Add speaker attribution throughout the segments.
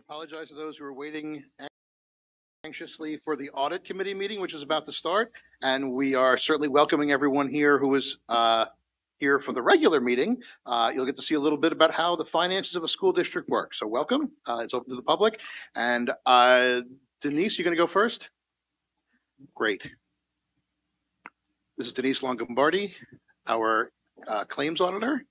Speaker 1: Apologize to those who are waiting anxiously for the audit committee meeting, which is about to start. And we are certainly welcoming everyone here who is here for the regular meeting. You'll get to see a little bit about how the finances of a school district work. So welcome. It's open to the public. And Denise, you're going to go first? Great. This is Denise Longobardi, our claims auditor.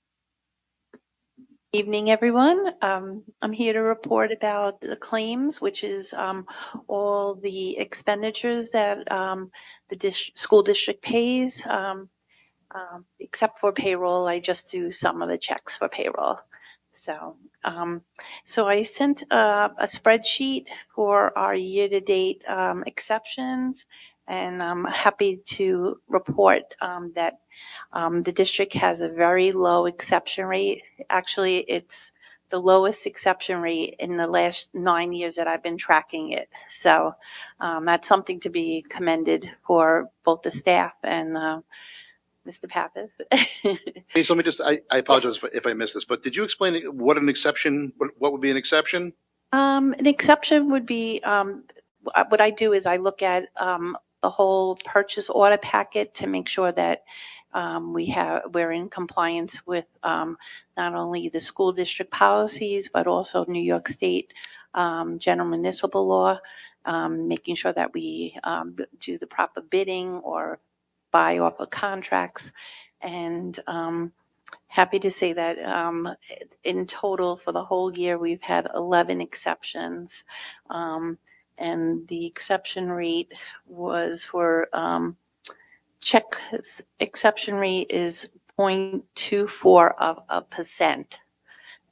Speaker 2: Evening, everyone. I'm here to report about the claims, which is all the expenditures that the school district pays. Except for payroll, I just do some of the checks for payroll. So I sent a spreadsheet for our year-to-date exceptions, and I'm happy to report that the district has a very low exception rate. Actually, it's the lowest exception rate in the last 9 years that I've been tracking it. So that's something to be commended for both the staff and Mr. Pappas.
Speaker 1: Denise, let me just, I apologize if I missed this, but did you explain what an exception, what would be an exception?
Speaker 2: An exception would be, what I do is I look at the whole purchase order packet to make sure that we're in compliance with not only the school district policies, but also New York State general municipal law, making sure that we do the proper bidding or buy off of contracts. And happy to say that in total for the whole year, we've had 11 exceptions. And the exception rate was for check exception rate is 0.24%.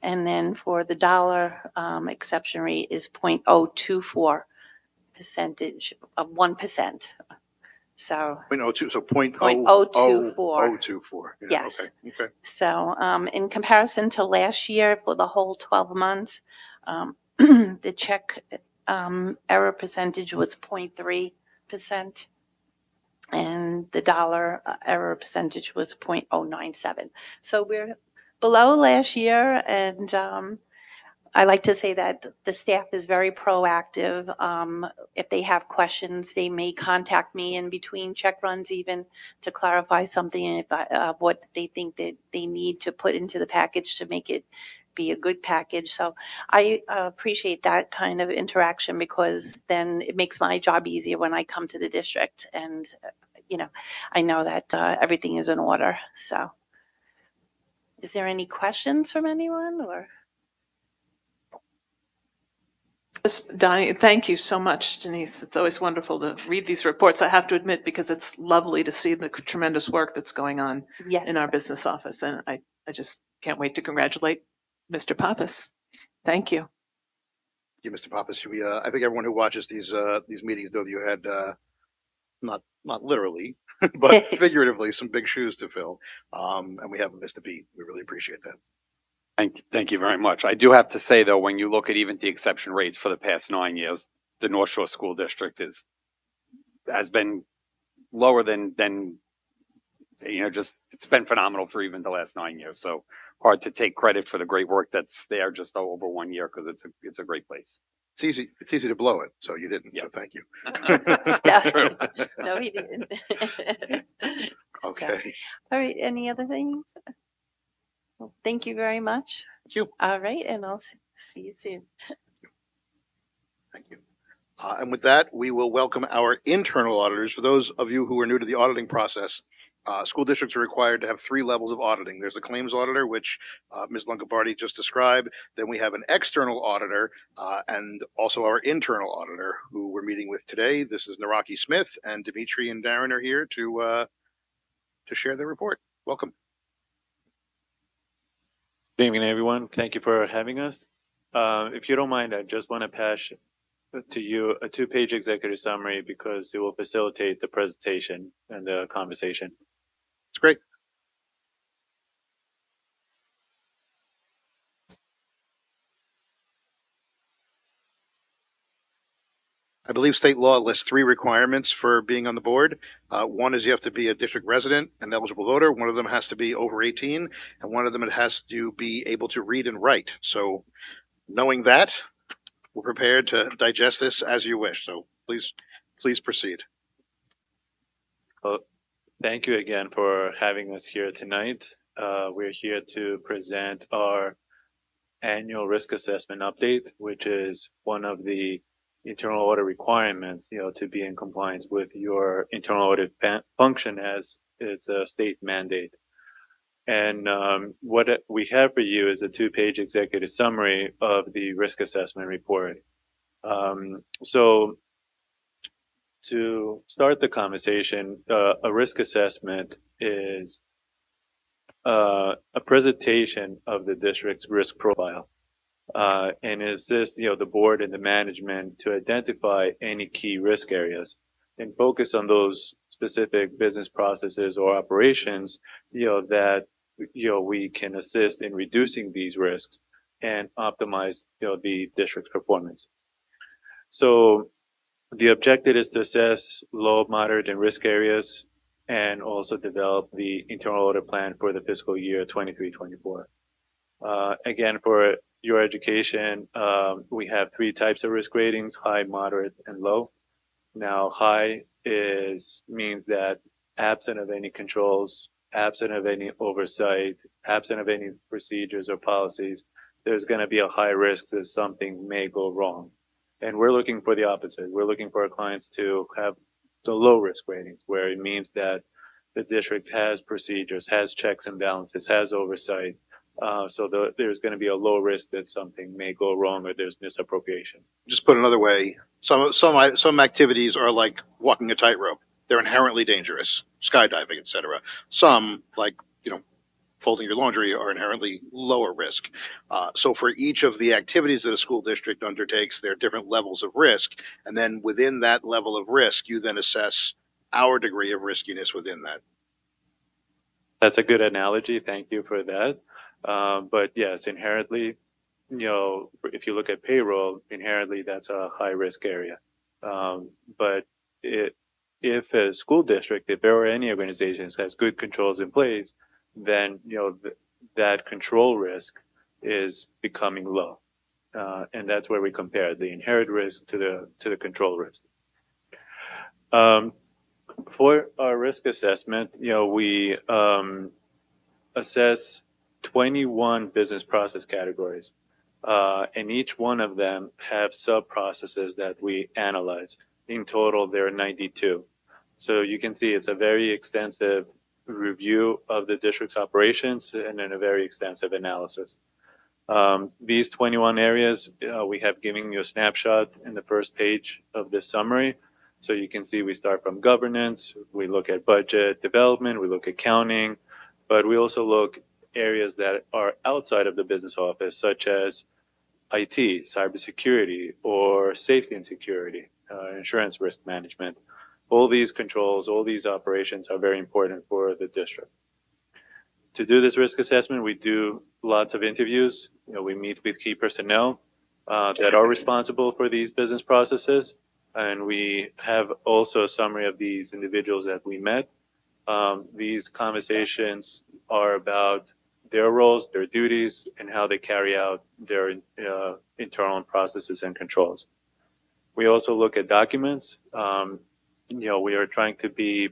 Speaker 2: And then for the dollar exception rate is 0.024% of 1%. So
Speaker 1: 0.02, so 0.024.
Speaker 2: 0.024.
Speaker 1: Yeah,
Speaker 2: yes.
Speaker 1: Okay.
Speaker 2: So in comparison to last year for the whole 12 months, the check error percentage was 0.3%. And the dollar error percentage was 0.097. So we're below last year, and I like to say that the staff is very proactive. If they have questions, they may contact me in between check runs even to clarify something, what they think that they need to put into the package to make it be a good package. So I appreciate that kind of interaction, because then it makes my job easier when I come to the district, and I know that everything is in order. So is there any questions from anyone? Or
Speaker 3: Donnie, thank you so much, Denise. It's always wonderful to read these reports, I have to admit, because it's lovely to see the tremendous work that's going on in our business office. And I just can't wait to congratulate Mr. Pappas. Thank you.
Speaker 1: Thank you, Mr. Pappas. I think everyone who watches these meetings know that you had not literally, but figuratively, some big shoes to fill. And we haven't missed a beat. We really appreciate that.
Speaker 4: Thank you very much. I do have to say, though, when you look at even the exception rates for the past 9 years, the North Shore School District has been lower than just it's been phenomenal for even the last 9 years. So hard to take credit for the great work that's there just over 1 year, because it's a great place.
Speaker 1: It's easy to blow it, so you didn't. So thank you.
Speaker 2: No, he didn't.
Speaker 1: Okay.
Speaker 2: So, all right. Any other things? Well, thank you very much.
Speaker 1: Thank you.
Speaker 2: All right, and I'll see you soon.
Speaker 1: Thank you. And with that, we will welcome our internal auditors. For those of you who are new to the auditing process, school districts are required to have 3 levels of auditing. There's the claims auditor, which Ms. Longobardi just described. Then we have an external auditor and also our internal auditor, who we're meeting with today. This is Naraki Smith, and Dimitri and Darren are here to share their report. Welcome.
Speaker 5: Good evening, everyone. Thank you for having us. If you don't mind, I just want to pass to you a 2-page executive summary, because it will facilitate the presentation and the conversation.
Speaker 1: It's great. I believe state law lists 3 requirements for being on the board. One is you have to be a district resident, an eligible voter. One of them has to be over 18, and one of them it has to be able to read and write. So knowing that, we're prepared to digest this as you wish. So please proceed.
Speaker 5: Well, thank you again for having us here tonight. We're here to present our annual risk assessment update, which is one of the internal audit requirements, to be in compliance with your internal audit function as it's a state mandate. And what we have for you is a 2-page executive summary of the risk assessment report. So to start the conversation, a risk assessment is a presentation of the district's risk profile. And it assists, the board and the management to identify any key risk areas and focus on those specific business processes or operations, that, we can assist in reducing these risks and optimize, the district's performance. So the objective is to assess low, moderate, and risk areas and also develop the internal audit plan for the fiscal year 23-24. Again, for your education, we have 3 types of risk ratings: high, moderate, and low. Now, high means that absent of any controls, absent of any oversight, absent of any procedures or policies, there's going to be a high risk that something may go wrong. And we're looking for the opposite. We're looking for our clients to have the low risk ratings, where it means that the district has procedures, has checks and balances, has oversight. So there's going to be a low risk that something may go wrong or there's misappropriation.
Speaker 1: Just put another way, some activities are like walking a tightrope. They're inherently dangerous, skydiving, etc. Some, like, folding your laundry, are inherently lower risk. So for each of the activities that a school district undertakes, there are different levels of risk. And then within that level of risk, you then assess our degree of riskiness within that.
Speaker 5: That's a good analogy. Thank you for that. But yes, inherently, if you look at payroll, inherently that's a high risk area. But if a school district, if there are any organizations has good controls in place, then that control risk is becoming low, and that's where we compare the inherent risk to the control risk. For our risk assessment, we assess 21 business process categories, and each one of them have sub-processes that we analyze. In total, there are 92. So you can see it's a very extensive review of the district's operations and then a very extensive analysis. These 21 areas, we have given you a snapshot in the first page of this summary. So you can see we start from governance, we look at budget development, we look at accounting, but we also look areas that are outside of the business office, such as IT, cybersecurity, or safety and security, insurance risk management. All these controls, all these operations are very important for the district. To do this risk assessment, we do lots of interviews. We meet with key personnel that are responsible for these business processes. And we have also a summary of these individuals that we met. These conversations are about their roles, their duties, and how they carry out their internal processes and controls. We also look at documents. We are trying to be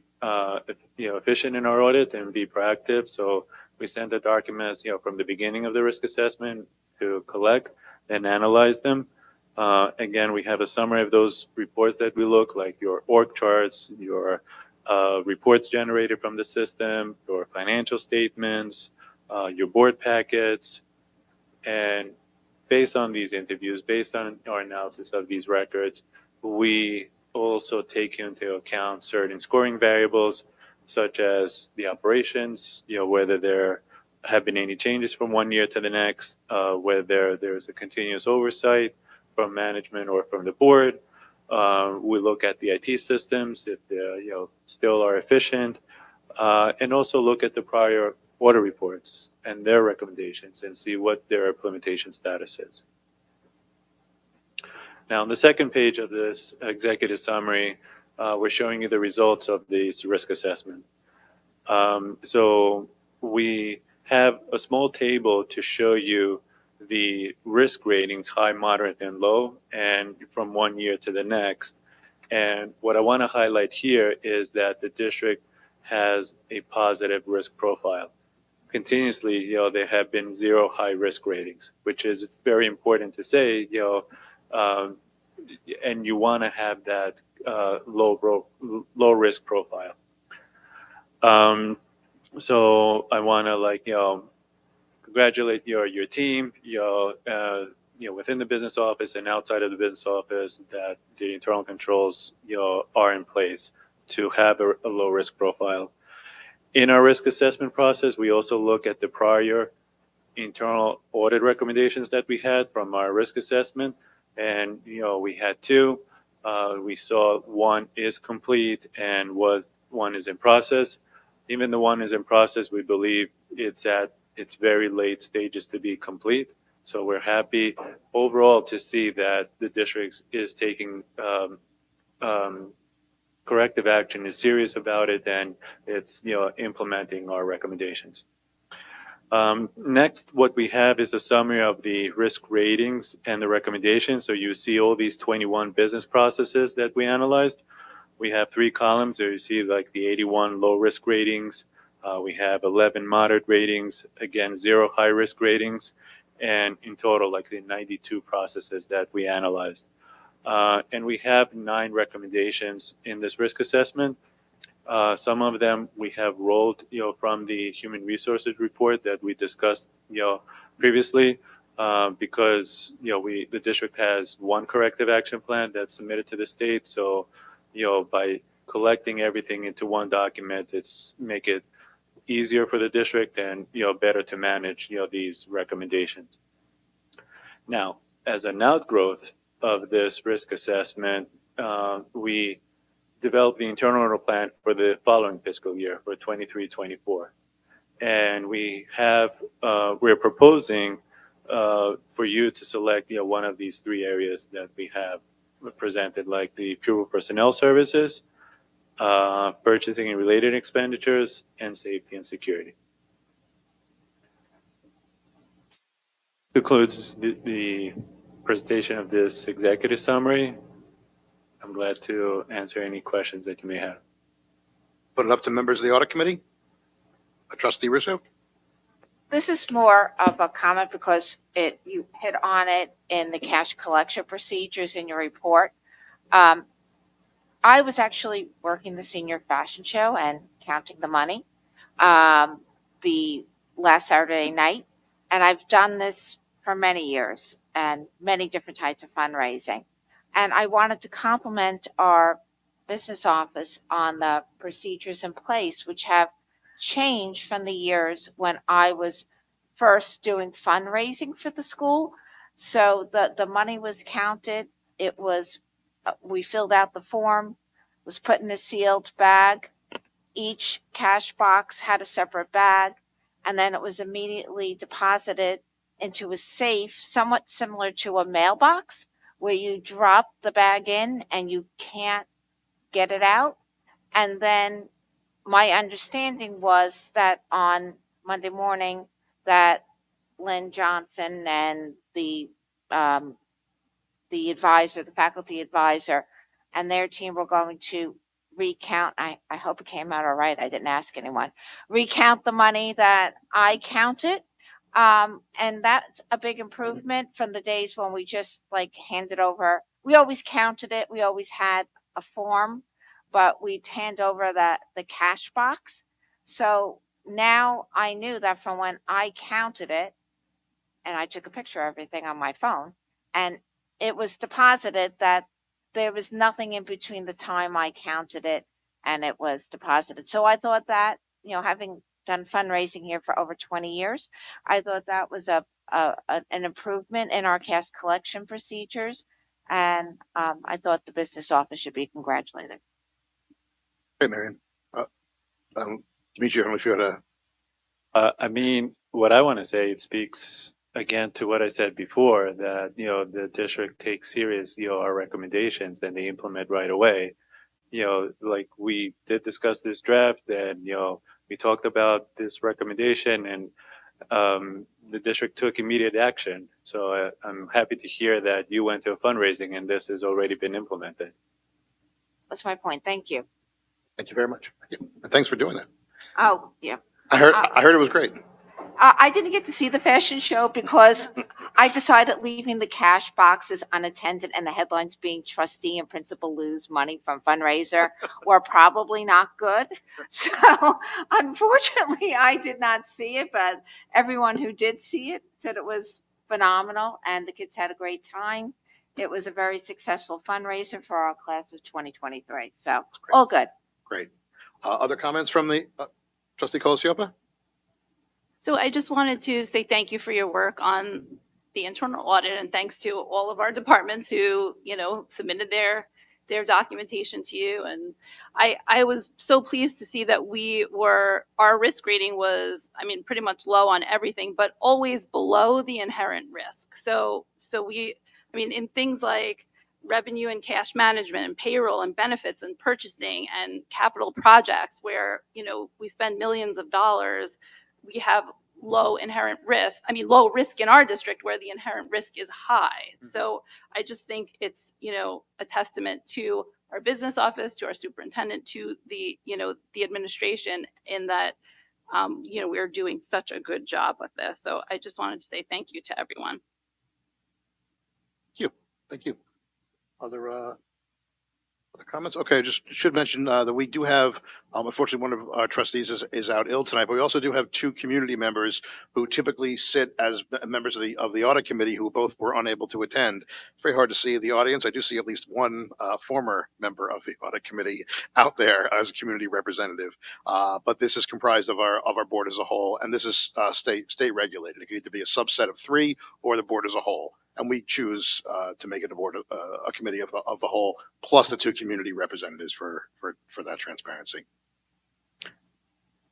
Speaker 5: efficient in our audit and be proactive. So we send the documents from the beginning of the risk assessment to collect and analyze them. Again, we have a summary of those reports that we look, like your org charts, your reports generated from the system, your financial statements, your board packets. And based on these interviews, based on our analysis of these records, we also take into account certain scoring variables, such as the operations, whether there have been any changes from one year to the next, whether there's a continuous oversight from management or from the board. We look at the IT systems, if they still are efficient, and also look at the prior audit reports and their recommendations and see what their implementation status is. Now, on the second page of this executive summary, we're showing you the results of this risk assessment. So we have a small table to show you the risk ratings, high, moderate, and low, and from one year to the next. And what I want to highlight here is that the district has a positive risk profile. Continuously, there have been 0 high risk ratings, which is very important to say, and you want to have that low risk profile. So I want to congratulate your team, within the business office and outside of the business office, that the internal controls, are in place to have a low risk profile. In our risk assessment process, we also look at the prior internal audit recommendations that we had from our risk assessment. And, we had 2. We saw 1 is complete and one is in process. Even the 1 is in process, we believe it's at its very late stages to be complete. So we're happy overall to see that the district is taking corrective action, is serious about it, and it's implementing our recommendations. Next, what we have is a summary of the risk ratings and the recommendations. So you see all these 21 business processes that we analyzed. We have 3 columns. There you see like the 81 low risk ratings. We have 11 moderate ratings, again 0 high risk ratings, and in total like the 92 processes that we analyzed. And we have 9 recommendations in this risk assessment. Some of them we have rolled, from the human resources report that we discussed, previously, because, the district has 1 corrective action plan that's submitted to the state. So, by collecting everything into 1 document, it's make it easier for the district and, better to manage, these recommendations. Now, as an outgrowth of this risk assessment, we developed the internal audit plan for the following fiscal year, for 23-24. And we're proposing for you to select, one of these 3 areas that we have presented, like the pupil personnel services, purchasing and related expenditures, and safety and security. Concludes the presentation of this executive summary. I'm glad to answer any questions that you may have.
Speaker 1: Put it up to members of the audit committee. Trustee Russo.
Speaker 6: This is more of a comment because you hit on it in the cash collection procedures in your report. I was actually working the senior fashion show and counting the money the last Saturday night, and I've done this for many years and many different types of fundraising. And I wanted to compliment our business office on the procedures in place, which have changed from the years when I was first doing fundraising for the school. So the money was counted. It was, we filled out the form, was put in a sealed bag. Each cash box had a separate bag, and then it was immediately deposited into a safe, somewhat similar to a mailbox, where you drop the bag in and you can't get it out. And then my understanding was that on Monday morning that Lynn Johnson and the advisor, the faculty advisor, and their team were going to recount. I hope it came out all right. I didn't ask anyone. Recount the money that I counted. And that's a big improvement from the days when we just like handed over. We always counted it. We always had a form, but we'd hand over the cash box. So now I knew that from when I counted it, and I took a picture of everything on my phone, and it was deposited, that there was nothing in between the time I counted it and it was deposited. So I thought that, having done fundraising here for over 20 years, I thought that was an improvement in our cash collection procedures. And I thought the business office should be congratulated.
Speaker 1: Hey, Marion. Dimitri, if you had
Speaker 5: I mean, what I want to say, it speaks again to what I said before, that, the district takes serious, our recommendations, and they implement right away. Like we did discuss this draft, and, we talked about this recommendation, and the district took immediate action. So I'm happy to hear that you went to a fundraising and this has already been implemented.
Speaker 6: That's my point. Thank you.
Speaker 1: Thank you very much. And thanks for doing that.
Speaker 6: Oh, yeah.
Speaker 1: I heard it was great.
Speaker 6: I didn't get to see the fashion show because I decided leaving the cash boxes unattended and the headlines being trustee and principal lose money from fundraiser were probably not good. So unfortunately, I did not see it, but everyone who did see it said it was phenomenal and the kids had a great time. It was a very successful fundraiser for our class of 2023. So all good.
Speaker 1: Great. Other comments from the trustee Colasiopa?
Speaker 7: So I just wanted to say thank you for your work on the internal audit, and thanks to all of our departments who, submitted their documentation to you. And I was so pleased to see that our risk rating was, pretty much low on everything, but always below the inherent risk. So in things like revenue and cash management and payroll and benefits and purchasing and capital projects where, we spend millions of dollars, we have low risk in our district where the inherent risk is high. So I just think it's, a testament to our business office, to our superintendent, to the administration in that, we're doing such a good job with this. So I just wanted to say thank you to everyone.
Speaker 1: Thank you. Other comments? Okay, I just should mention that we do have, unfortunately, one of our trustees is out ill tonight, but we also do have two community members who typically sit as members of the audit committee who both were unable to attend. It's very hard to see the audience. I do see at least one former member of the audit committee out there as a community representative, but this is comprised of our board as a whole, and this is state regulated. It can either be a subset of three or the board as a whole. And we choose to make it a committee of the whole, plus the two community representatives for that transparency.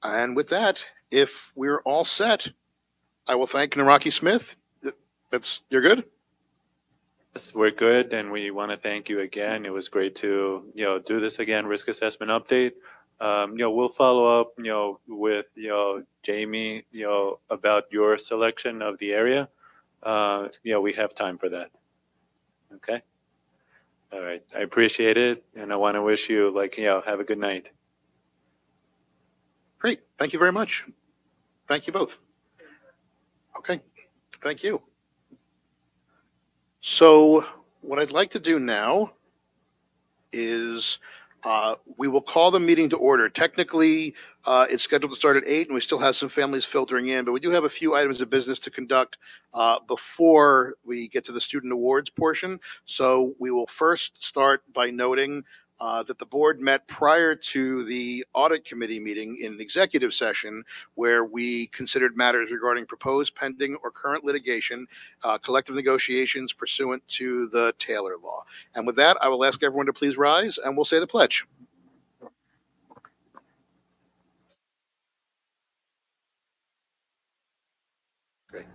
Speaker 1: And with that, if we're all set, I will thank Naraki Smith. You're good?
Speaker 5: Yes, we're good, and we want to thank you again. It was great to do this again, risk assessment update. We'll follow up with Jamie about your selection of the area. We have time for that. Okay. All right. I appreciate it. And I want to wish you have a good night.
Speaker 1: Great. Thank you very much. Thank you both. Okay. Thank you. So what I'd like to do now is we will call the meeting to order. Technically, it's scheduled to start at 8, and we still have some families filtering in, but we do have a few items of business to conduct before we get to the student awards portion. So we will first start by noting that the board met prior to the audit committee meeting in an executive session where we considered matters regarding proposed, pending, or current litigation, collective negotiations pursuant to the Taylor Law. And with that, I will ask everyone to please rise and we'll say the pledge. Great.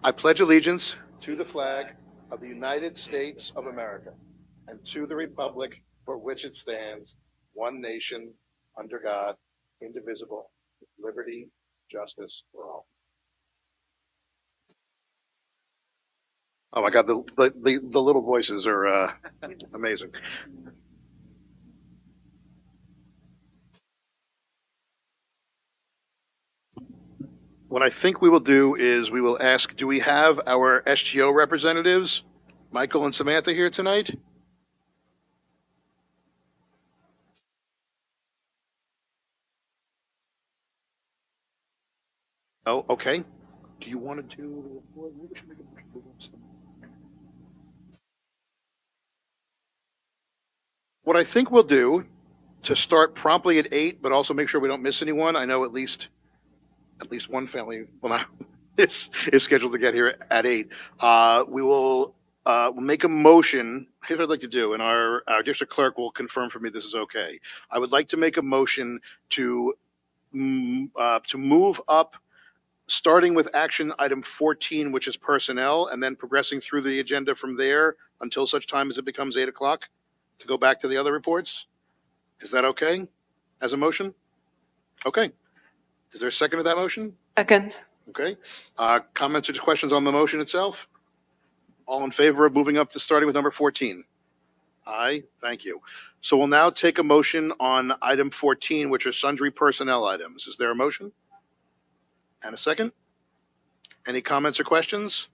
Speaker 1: I pledge allegiance to the flag of the United States of America and to the republic for which it stands, one nation, under God, indivisible, with liberty, justice for all. Oh my God, the little voices are amazing. What I think we will do is we will ask, do we have our SGO representatives, Michael and Samantha, here tonight? Oh, okay. Do you want to do? What I think we'll do to start promptly at 8, but also make sure we don't miss anyone. I know at least one family is scheduled to get here at 8. We will make a motion. Here's what I'd like to do, and our district clerk will confirm for me this is okay. I would like to make a motion to move up, starting with action item 14, which is personnel, and then progressing through the agenda from there until such time as it becomes 8 o'clock to go back to the other reports. Is that okay as a motion? Okay. Is there a second to that motion?
Speaker 3: Second.
Speaker 1: Okay. Comments or questions on the motion itself? All in favor of moving up to starting with number 14? Aye, thank you. So we'll now take a motion on item 14, which are sundry personnel items. Is there a motion? And a second? Any comments or questions?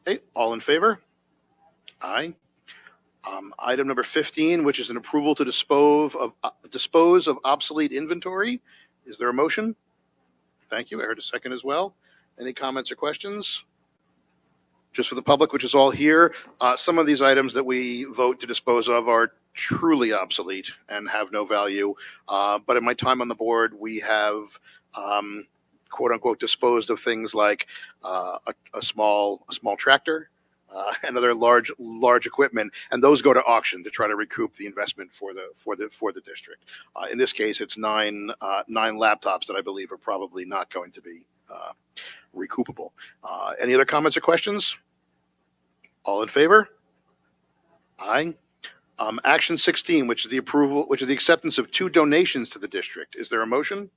Speaker 1: Okay, all in favor? Aye. Item number 15, which is an approval to dispose of obsolete inventory. Is there a motion? Thank you. I heard a second as well. Any comments or questions? Just for the public, which is all here, some of these items that we vote to dispose of are truly obsolete and have no value. But in my time on the board, we have quote unquote disposed of things like a small tractor and other large equipment, and those go to auction to try to recoup the investment for the district. In this case, it's nine laptops that I believe are probably not going to be recoupable. Any other comments or questions? All in favor? Aye. Action 16, which is the acceptance of 2 donations to the district. Is there a motion?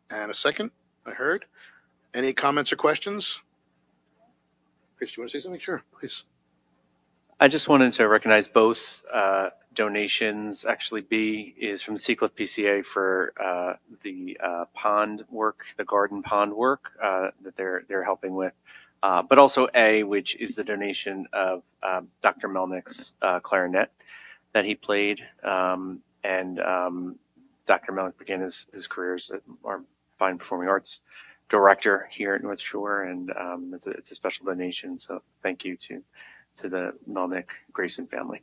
Speaker 1: And a second? I heard. Any comments or questions? Chris, do you want to say something? Sure, please.
Speaker 8: I just wanted to recognize both donations. Actually, B is from the Seacliff PCA for the pond work, the garden pond work that they're helping with, but also A, which is the donation of Dr. Melnick's clarinet that he played, and Dr. Melnick began his career as our fine performing arts director here at North Shore, and it's a special donation. So thank you to the Melnick Grayson family.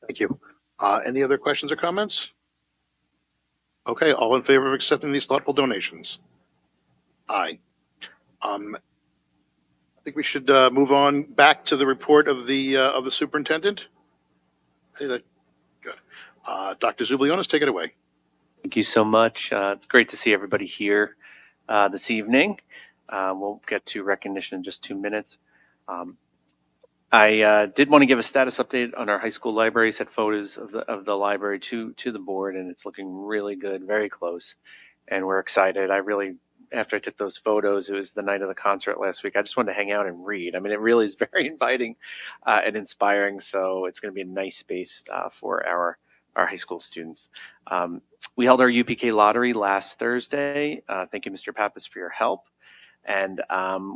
Speaker 1: Thank you. Any other questions or comments? Okay, all in favor of accepting these thoughtful donations? Aye. I think we should move on back to the report of the superintendent. Good. Dr. Zublionis, take it away.
Speaker 8: Thank you so much. It's great to see everybody here this evening. We'll get to recognition in just 2 minutes. I did want to give a status update on our high school library. Sent photos of the library to the board, and it's looking really good, very close, and we're excited. After I took those photos, it was the night of the concert last week. I just wanted to hang out and read. I mean, it really is very inviting and inspiring. So it's going to be a nice space for our high school students. We held our UPK lottery last Thursday. Thank you, Mr. Pappas, for your help. And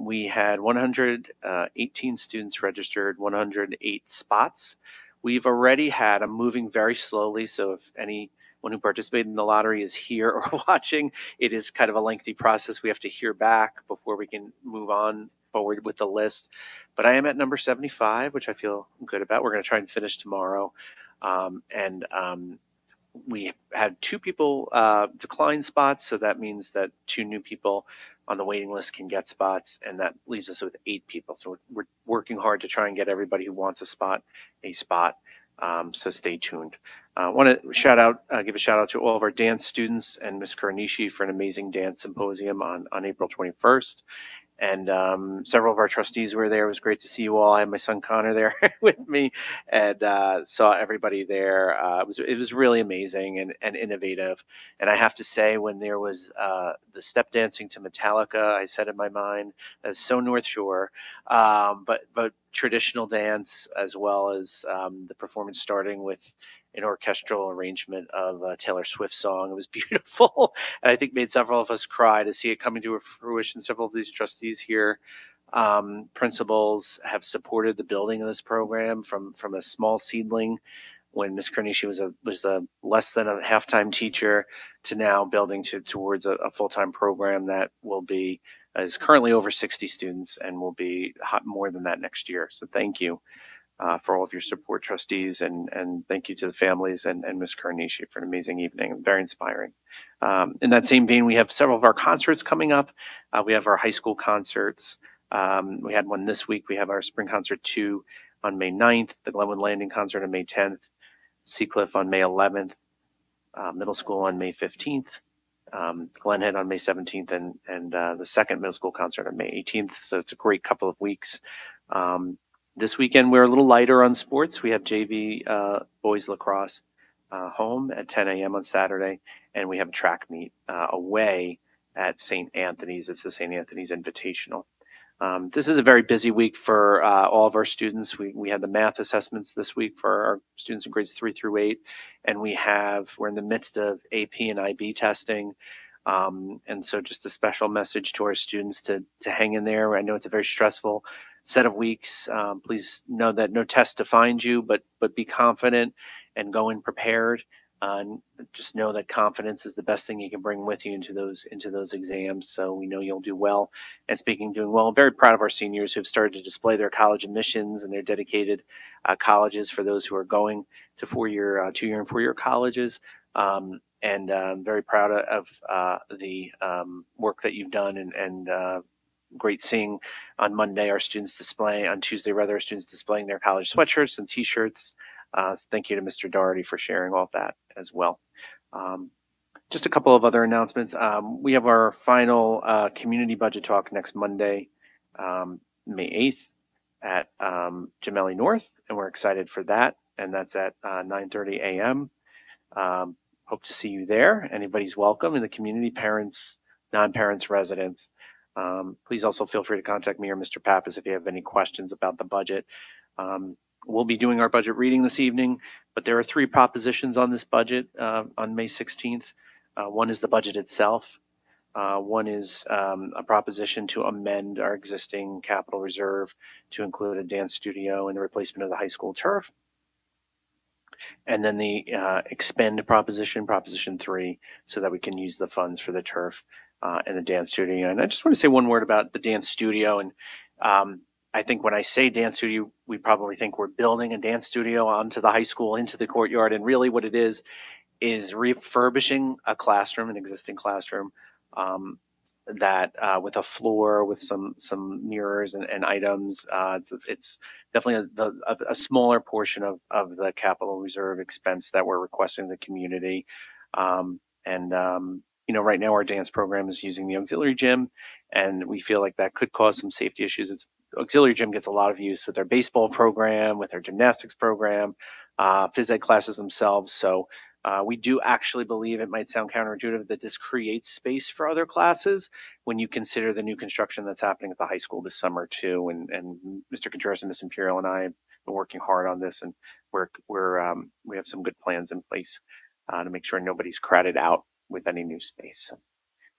Speaker 8: we had 118 students registered, 108 spots. We've already had, I'm moving very slowly, so if anyone who participated in the lottery is here or watching, it is kind of a lengthy process. We have to hear back before we can move on forward with the list. But I am at number 75, which I feel good about. We're going to try and finish tomorrow. We had 2 people decline spots, so that means that 2 new people on the waiting list can get spots, and that leaves us with 8 people. So we're working hard to try and get everybody who wants a spot. So stay tuned. I want to give a shout out to all of our dance students and Ms. Karanishi for an amazing dance symposium on April 21st. And several of our trustees were there. It was great to see you all. I had my son Connor there with me, and saw everybody there. It was really amazing and innovative. And I have to say, when there was the step dancing to Metallica, I said in my mind, that's so North Shore, but traditional dance, as well as the performance starting with an orchestral arrangement of a Taylor Swift song. It was beautiful, and I think made several of us cry to see it coming to fruition. Several of these trustees here, principals, have supported the building of this program from a small seedling when Ms. Karnishi was a less than a half-time teacher to now building towards a full-time program that is currently over 60 students and will be more than that next year. So thank you. For all of your support, trustees, and thank you to the families and Ms. Karnishi for an amazing evening. Very inspiring. In that same vein, we have several of our concerts coming up. We have our high school concerts. We had one this week. We have our Spring Concert 2 on May 9th, the Glenwood Landing Concert on May 10th, Seacliff on May 11th, Middle School on May 15th, Glenhead on May 17th, and the second middle school concert on May 18th. So it's a great couple of weeks. This weekend, we're a little lighter on sports. We have JV boys lacrosse home at 10 a.m. on Saturday. and we have a track meet away at St. Anthony's. It's the St. Anthony's Invitational. This is a very busy week for all of our students. We had the math assessments this week for our students in grades 3 through 8, and we're in the midst of AP and IB testing. And so just a special message to our students to hang in there. I know it's a very stressful set of weeks. Please know that no test defines you, but be confident and go in prepared. And just know that confidence is the best thing you can bring with you into those exams. So we know you'll do well. And speaking of doing well, I'm very proud of our seniors who have started to display their college admissions and their dedicated colleges for those who are going to 2-year and 4-year colleges. And I'm very proud of the work that you've done, and great seeing on Monday our students display, on Tuesday rather, our students displaying their college sweatshirts and t-shirts. Thank you to Mr. Doherty for sharing all of that as well. Just a couple of other announcements. We have our final community budget talk next Monday, May 8th at Gemelli North, and we're excited for that. And that's at 9:30 a.m. Hope to see you there. Anybody's welcome in the community, parents, non-parents, residents. Please also feel free to contact me or Mr. Pappas if you have any questions about the budget. We'll be doing our budget reading this evening, but there are 3 propositions on this budget on May 16th. One is the budget itself. One is a proposition to amend our existing capital reserve to include a dance studio and the replacement of the high school turf. And then the expend proposition 3, so that we can use the funds for the turf and the dance studio. And I just want to say one word about the dance studio. And I think when I say dance studio, we probably think we're building a dance studio onto the high school, into the courtyard. And really what it is refurbishing a classroom, an existing classroom, that with a floor, with some mirrors and items. It's definitely a smaller portion of the capital reserve expense that we're requesting the community. Right now our dance program is using the auxiliary gym, and we feel like that could cause some safety issues. Auxiliary gym gets a lot of use with their baseball program, with their gymnastics program, phys ed classes themselves. So we do actually believe, it might sound counterintuitive, that this creates space for other classes when you consider the new construction that's happening at the high school this summer too. And Mr. Contreras and Ms. Imperial and I have been working hard on this, and we have some good plans in place to make sure nobody's crowded out with any new space. So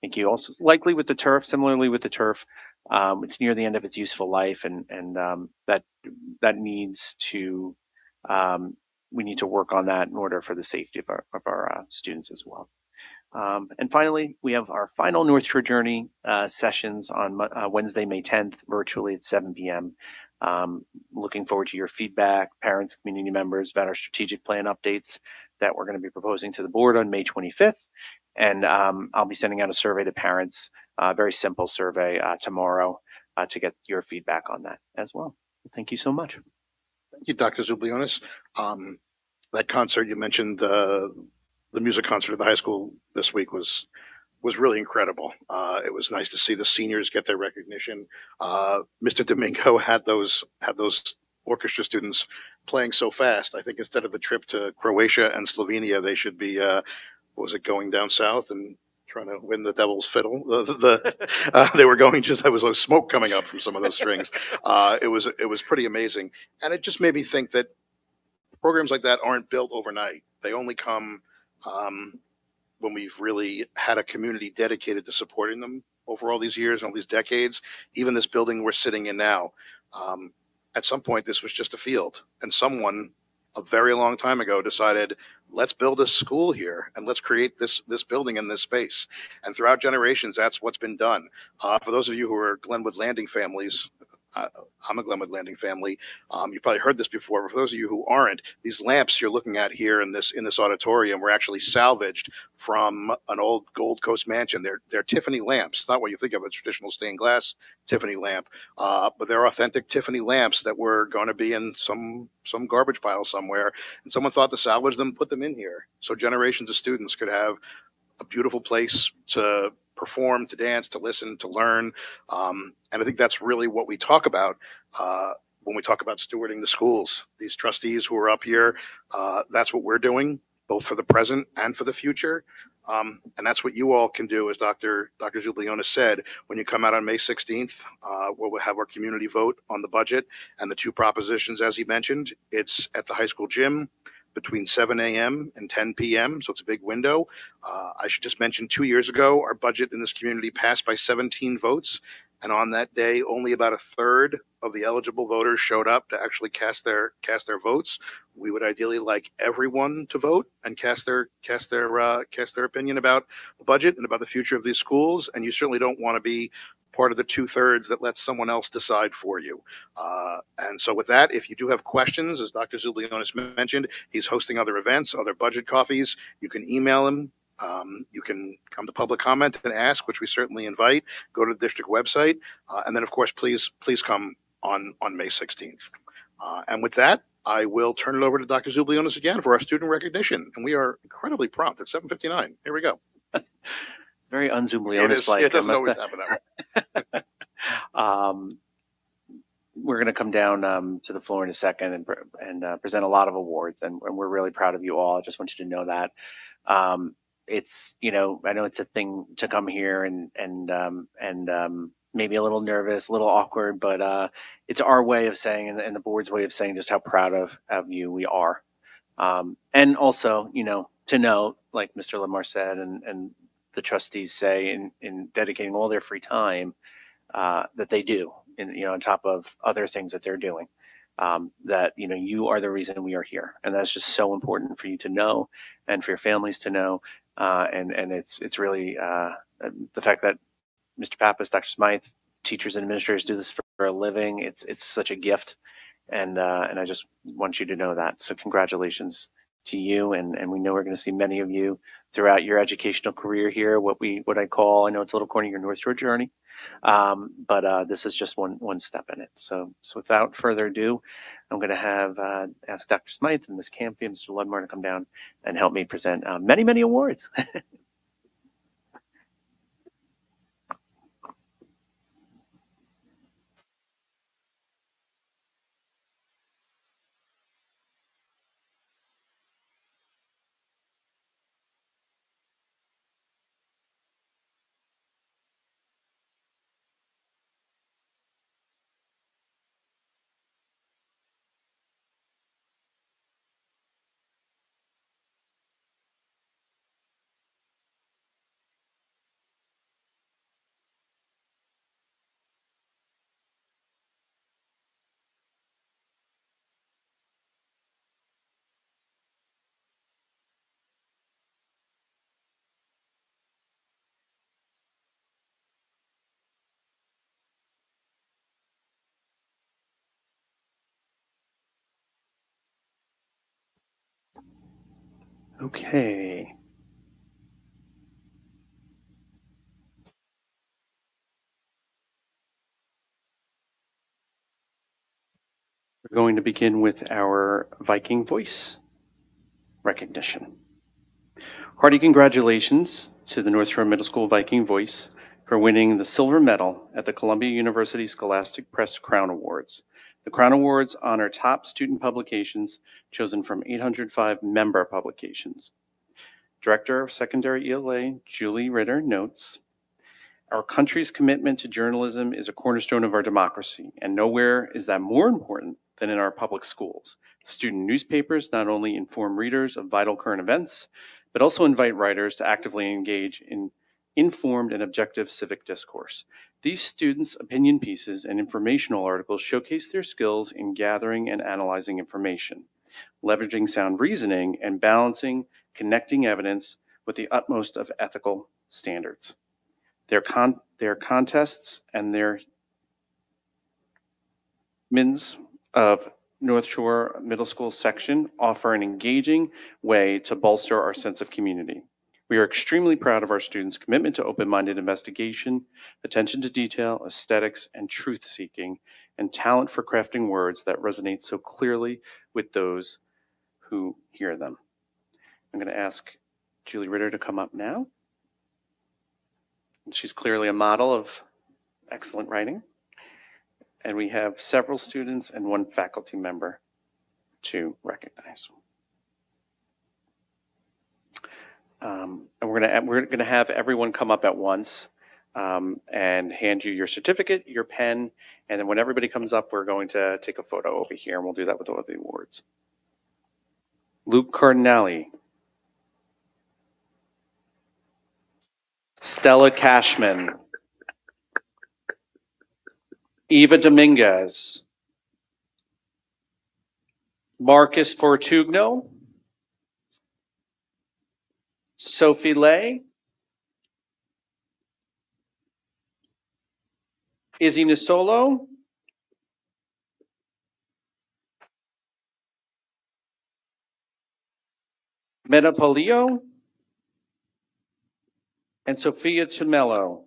Speaker 8: thank you. Also, likely with the turf, similarly with the turf, it's near the end of its useful life, and that needs to we need to work on that in order for the safety of our students as well. And finally, we have our final North Shore Journey sessions on Wednesday, May 10th, virtually at 7 p.m. Looking forward to your feedback, parents, community members, about our strategic plan updates that we're going to be proposing to the board on May 25th. And I'll be sending out a survey to parents, a very simple survey tomorrow to get your feedback on that as well. Thank you so much.
Speaker 1: Thank you, Dr. Zublionis. That concert you mentioned, the music concert at the high school this week was really incredible. It was nice to see the seniors get their recognition. Mr. Domingo had those orchestra students playing so fast. I think instead of the trip to Croatia and Slovenia, they should be going down south and trying to win the devil's fiddle. They were going, there was like smoke coming up from some of those strings. It was pretty amazing, and it just made me think that programs like that aren't built overnight. They only come when we've really had a community dedicated to supporting them over all these years and all these decades. Even this building we're sitting in now, at some point this was just a field, and someone a very long time ago decided, let's build a school here and let's create this building in this space. And throughout generations, that's what's been done. For those of you who are Glenwood Landing families, I'm a Glenwood Landing family. You probably heard this before, but for those of you who aren't, these lamps you're looking at here in this auditorium were actually salvaged from an old Gold Coast mansion. They're Tiffany lamps, not what you think of a traditional stained glass Tiffany lamp, but they're authentic Tiffany lamps that were going to be in some garbage pile somewhere, and someone thought to salvage them, put them in here, so generations of students could have a beautiful place to perform, to dance, to listen, to learn. And I think that's really what we talk about when we talk about stewarding the schools. These trustees who are up here, that's what we're doing, both for the present and for the future. And that's what you all can do, as Dr. Zubliona said. When you come out on May 16th, we'll have our community vote on the budget and the two propositions, as he mentioned. It's at the high school gym between 7 a.m. and 10 p.m., so it's a big window. I should just mention 2 years ago, our budget in this community passed by 17 votes. And on that day, only about a third of the eligible voters showed up to actually cast their votes. We would ideally like everyone to vote and cast their opinion about the budget and about the future of these schools. And you certainly don't want to be part of the 2/3 that lets someone else decide for you. And so with that, if you do have questions, as Dr. Zublionis mentioned, he's hosting other events, other budget coffees. You can email him. You can come to public comment and ask, which we certainly invite. Go to the district website. And then, of course, please come on May 16th. And with that, I will turn it over to Dr. Zublionis again for our student recognition. And we are incredibly prompt at 7:59. Here we go.
Speaker 8: Very un-Zublionis-like.
Speaker 1: It doesn't always happen that way.
Speaker 8: We're going to come down to the floor in a second and present a lot of awards. And we're really proud of you all. I just want you to know that. It's, I know it's a thing to come here and maybe a little nervous, a little awkward, but it's our way of saying, and the board's way of saying just how proud of you we are. And also, to know, like Mr. Lamar said, and the trustees say in dedicating all their free time that they do, on top of other things that they're doing, that, you are the reason we are here. And that's just so important for you to know and for your families to know. And it's really the fact that Mr. Pappas, Dr. Smythe, teachers and administrators do this for a living. It's such a gift. And I just want you to know that. So congratulations to you. And we know we're going to see many of you throughout your educational career here, what I call, I know it's a little corny, your North Shore journey. But this is just one step in it. So without further ado, I'm going to ask Dr. Smythe and Ms. Camphy and Mr. Ludmar to come down and help me present many, many awards. Okay. We're going to begin with our Viking Voice recognition. Hearty congratulations to the North Shore Middle School Viking Voice for winning the silver medal at the Columbia University Scholastic Press Crown Awards. The Crown Awards honor top student publications chosen from 805 member publications. Director of Secondary ELA, Julie Ritter, notes, "Our country's commitment to journalism is a cornerstone of our democracy, and nowhere is that more important than in our public schools. Student newspapers not only inform readers of vital current events, but also invite writers to actively engage in informed and objective civic discourse. These students' opinion pieces and informational articles showcase their skills in gathering and analyzing information, leveraging sound reasoning, and balancing connecting evidence with the utmost of ethical standards. Their contests and their Mins of North Shore Middle School section offer an engaging way to bolster our sense of community. We are extremely proud of our students' commitment to open-minded investigation, attention to detail, aesthetics, and truth-seeking, and talent for crafting words that resonate so clearly with those who hear them." I'm going to ask Julie Ritter to come up now. She's clearly a model of excellent writing. And we have several students and one faculty member to recognize. And we're gonna have everyone come up at once and hand you your certificate, your pen, and then when everybody comes up, we're going to take a photo over here, and we'll do that with all of the awards. Luke Cardinale, Stella Cashman, Eva Dominguez, Marcus Fortugno, Sophie Lay, Izzy Nisolo, Meta Polio, and Sophia Chimello.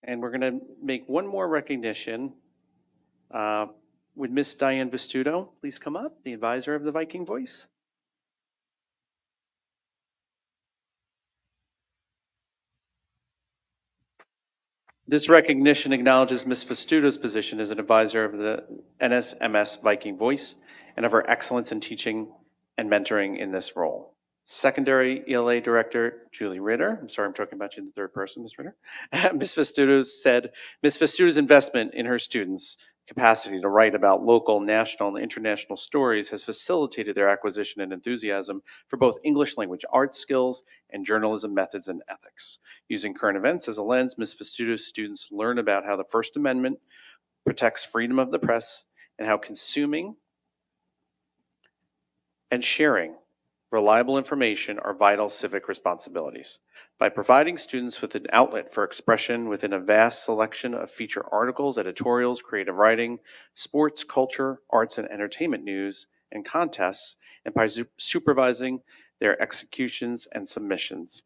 Speaker 8: And we're going to make one more recognition. Would Miss Diane Vestudo please come up, the advisor of the Viking Voice? This recognition acknowledges Ms. Vestudo's position as an advisor of the NSMS Viking Voice and of her excellence in teaching and mentoring in this role. Secondary ELA Director Julie Ritter, I'm sorry I'm talking about you in the third person, Ms. Ritter. Ms. Vestudo said, Ms. Vestudo's investment in her students' capacity to write about local, national, and international stories has facilitated their acquisition and enthusiasm for both English language arts skills and journalism methods and ethics. Using current events as a lens, Ms. Vestudo's students learn about how the First Amendment protects freedom of the press and how consuming and sharing reliable information are vital civic responsibilities. By providing students with an outlet for expression within a vast selection of feature articles, editorials, creative writing, sports, culture, arts, and entertainment news, and contests, and by supervising their executions and submissions,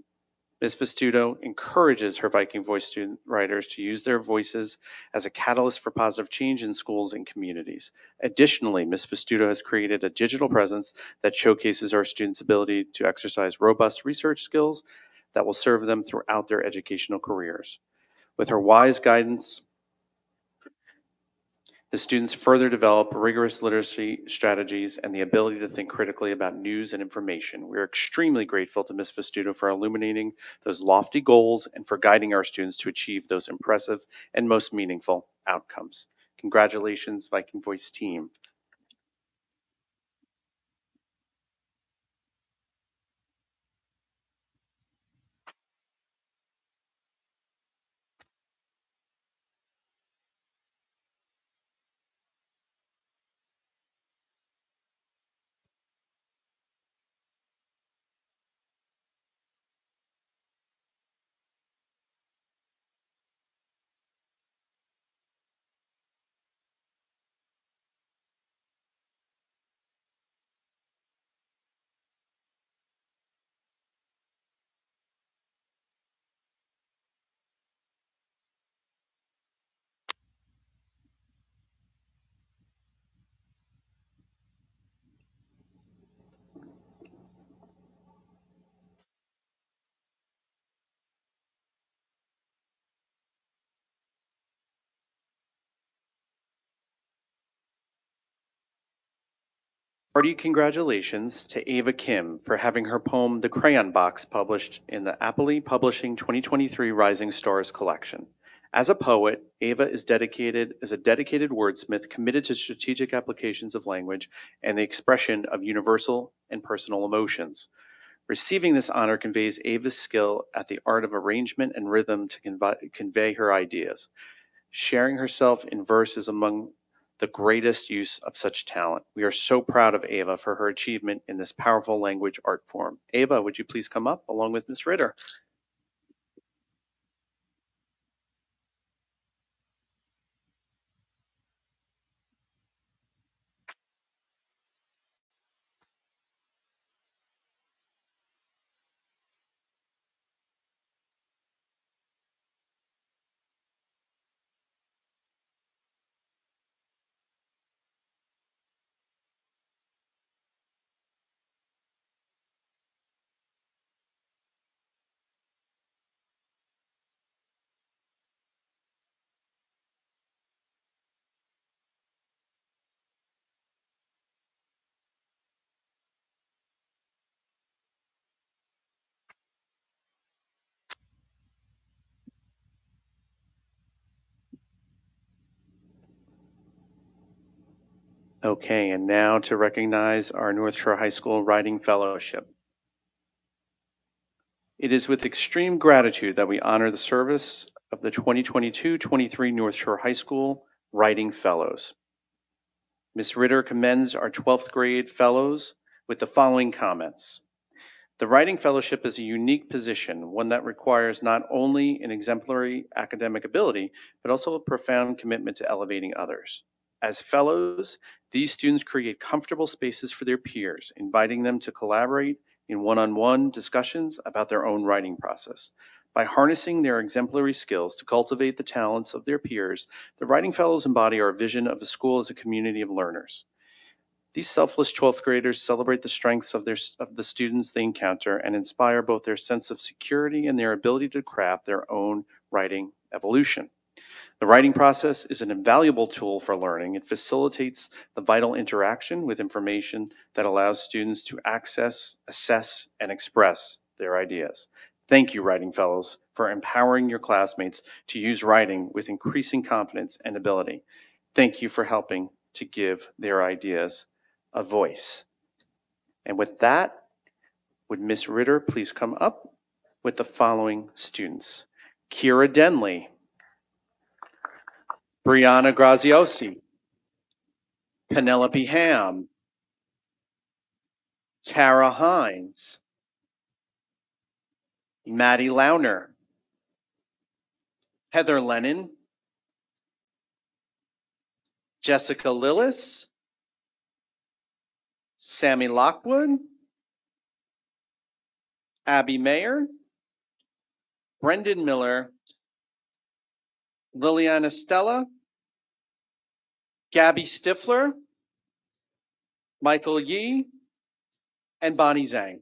Speaker 8: Ms. Vestudo encourages her Viking Voice student writers to use their voices as a catalyst for positive change in schools and communities. Additionally, Ms. Vestudo has created a digital presence that showcases our students' ability to exercise robust research skills that will serve them throughout their educational careers. With her wise guidance, the students further develop rigorous literacy strategies and the ability to think critically about news and information. We are extremely grateful to Ms. Vestudo for illuminating those lofty goals and for guiding our students to achieve those impressive and most meaningful outcomes. Congratulations, Viking Voice team. Hearty congratulations to Ava Kim for having her poem The Crayon Box published in the Appley Publishing 2023 Rising Stars collection. As a poet, Ava is a dedicated wordsmith committed to strategic applications of language and the expression of universal and personal emotions. Receiving this honor conveys Ava's skill at the art of arrangement and rhythm to convey her ideas. Sharing herself in verse is among the greatest use of such talent. We are so proud of Ava for her achievement in this powerful language art form. Ava, would you please come up along with Ms. Ritter? Okay, and now to recognize our North Shore High School Writing Fellowship. It is with extreme gratitude that we honor the service of the 2022-23 North Shore High School Writing Fellows. Ms. Ritter commends our 12th grade fellows with the following comments. The Writing Fellowship is a unique position, one that requires not only an exemplary academic ability, but also a profound commitment to elevating others. As fellows, these students create comfortable spaces for their peers, inviting them to collaborate in one-on-one discussions about their own writing process. By harnessing their exemplary skills to cultivate the talents of their peers, the Writing Fellows embody our vision of the school as a community of learners. These selfless 12th graders celebrate the strengths of the students they encounter and inspire both their sense of security and their ability to craft their own writing evolution. The writing process is an invaluable tool for learning. It facilitates the vital interaction with information that allows students to access, assess, and express their ideas. Thank you, Writing Fellows, for empowering your classmates to use writing with increasing confidence and ability. Thank you for helping to give their ideas a voice. And with that, would Ms. Ritter please come up with the following students? Kira Denley, Brianna Graziosi, Penelope Ham, Tara Hines, Maddie Launer, Heather Lennon, Jessica Lillis, Sammy Lockwood, Abby Mayer, Brendan Miller, Liliana Stella, Gabby Stifler, Michael Yee, and Bonnie Zhang.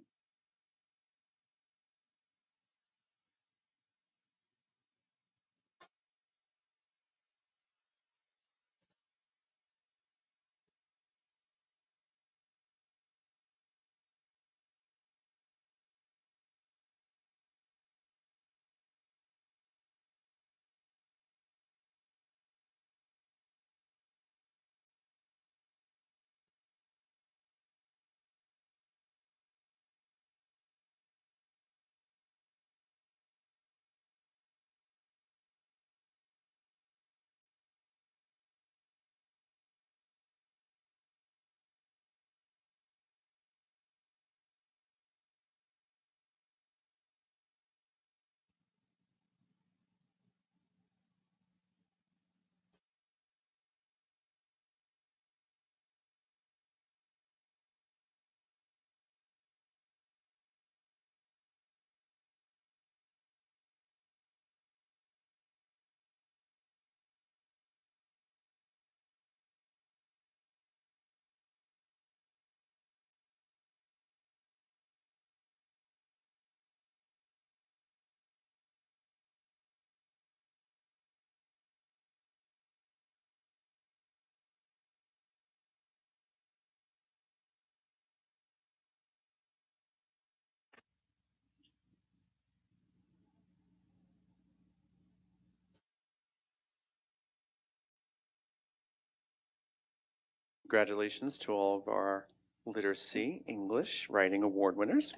Speaker 8: Congratulations to all of our Literacy English Writing Award winners.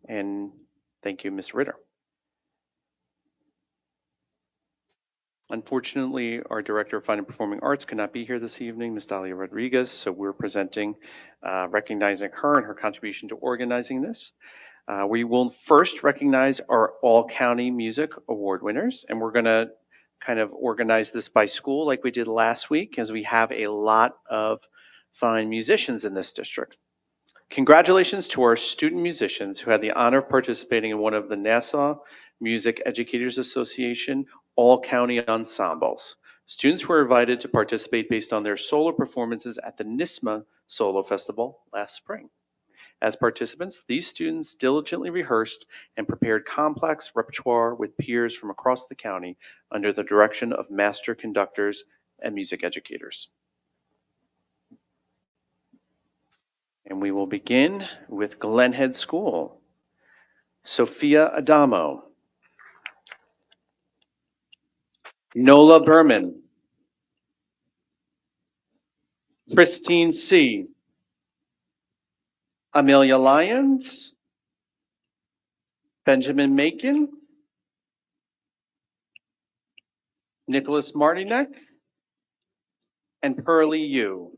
Speaker 8: And thank you, Ms. Ritter. Unfortunately, our Director of Fine and Performing Arts could not be here this evening, Ms. Dalia Rodriguez, so we're presenting, recognizing her and her contribution to organizing this. We will first recognize our All-County Music Award winners, and we're gonna kind of organize this by school like we did last week, as we have a lot of fine musicians in this district. Congratulations to our student musicians who had the honor of participating in one of the Nassau Music Educators Association all-county ensembles. Students were invited to participate based on their solo performances at the NISMA Solo Festival last spring. As participants, these students diligently rehearsed and prepared complex repertoire with peers from across the county under the direction of master conductors and music educators. And we will begin with Glen Head School. Sophia Adamo, Nola Berman, Christine C. Amelia Lyons, Benjamin Macon, Nicholas Martinek, and Pearlie Yu.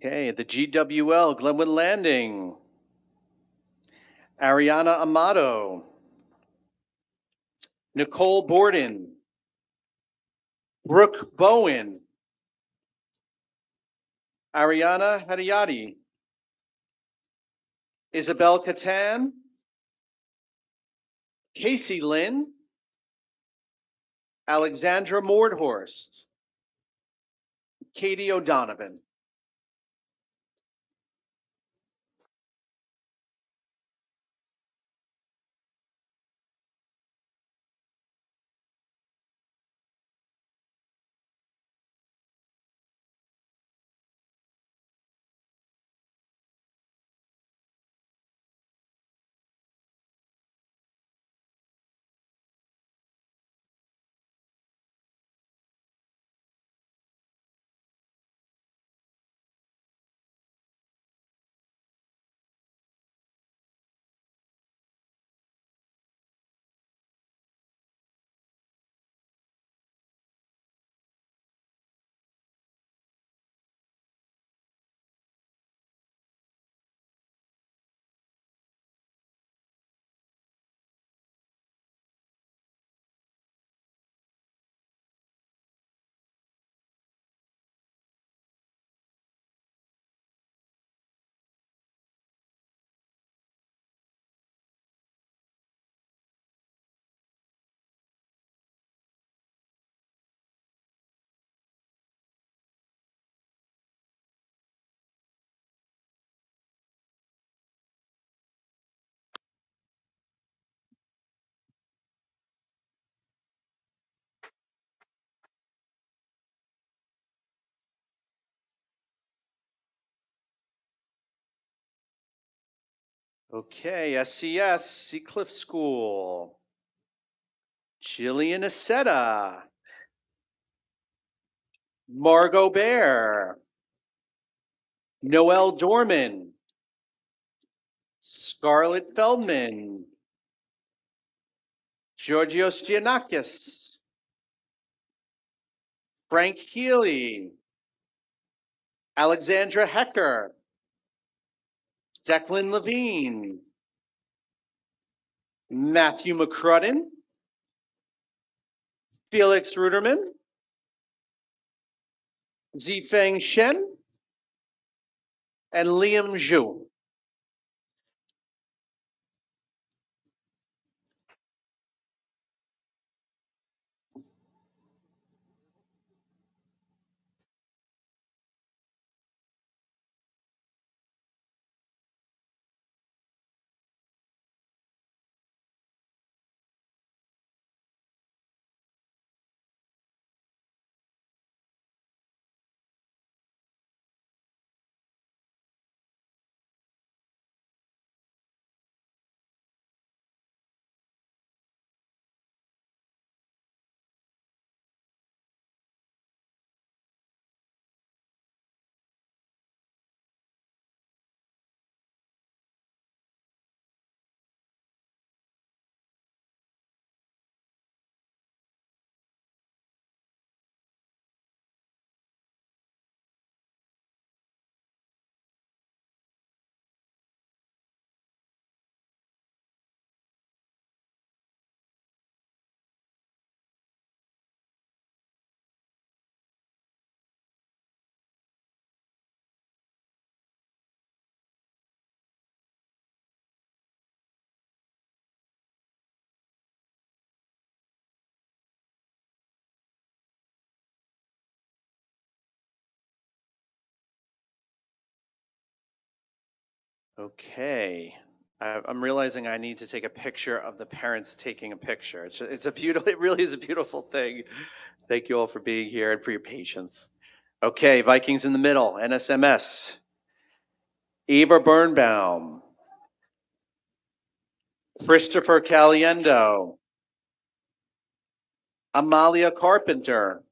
Speaker 8: Okay, the GWL, Glenwood Landing. Ariana Amato. Nicole Borden. Brooke Bowen. Ariana Hadayati. Isabel Catan. Casey Lynn. Alexandra Mordhorst. Katie O'Donovan. Okay, SCS, Seacliff School. Jillian Aceta. Margot Bear. Noelle Dorman. Scarlett Feldman. Georgios Giannakis. Frank Healy. Alexandra Hecker. Declan Levine. Matthew McCrudden. Felix Ruderman. Zifeng Shen. And Liam Zhu. Okay. I'm realizing I need to take a picture of the parents taking a picture. It's a beautiful, it really is a beautiful thing. Thank you all for being here and for your patience. Okay, Vikings in the middle, NSMS. Eva Birnbaum. Christopher Caliendo. Amalia Carpenter.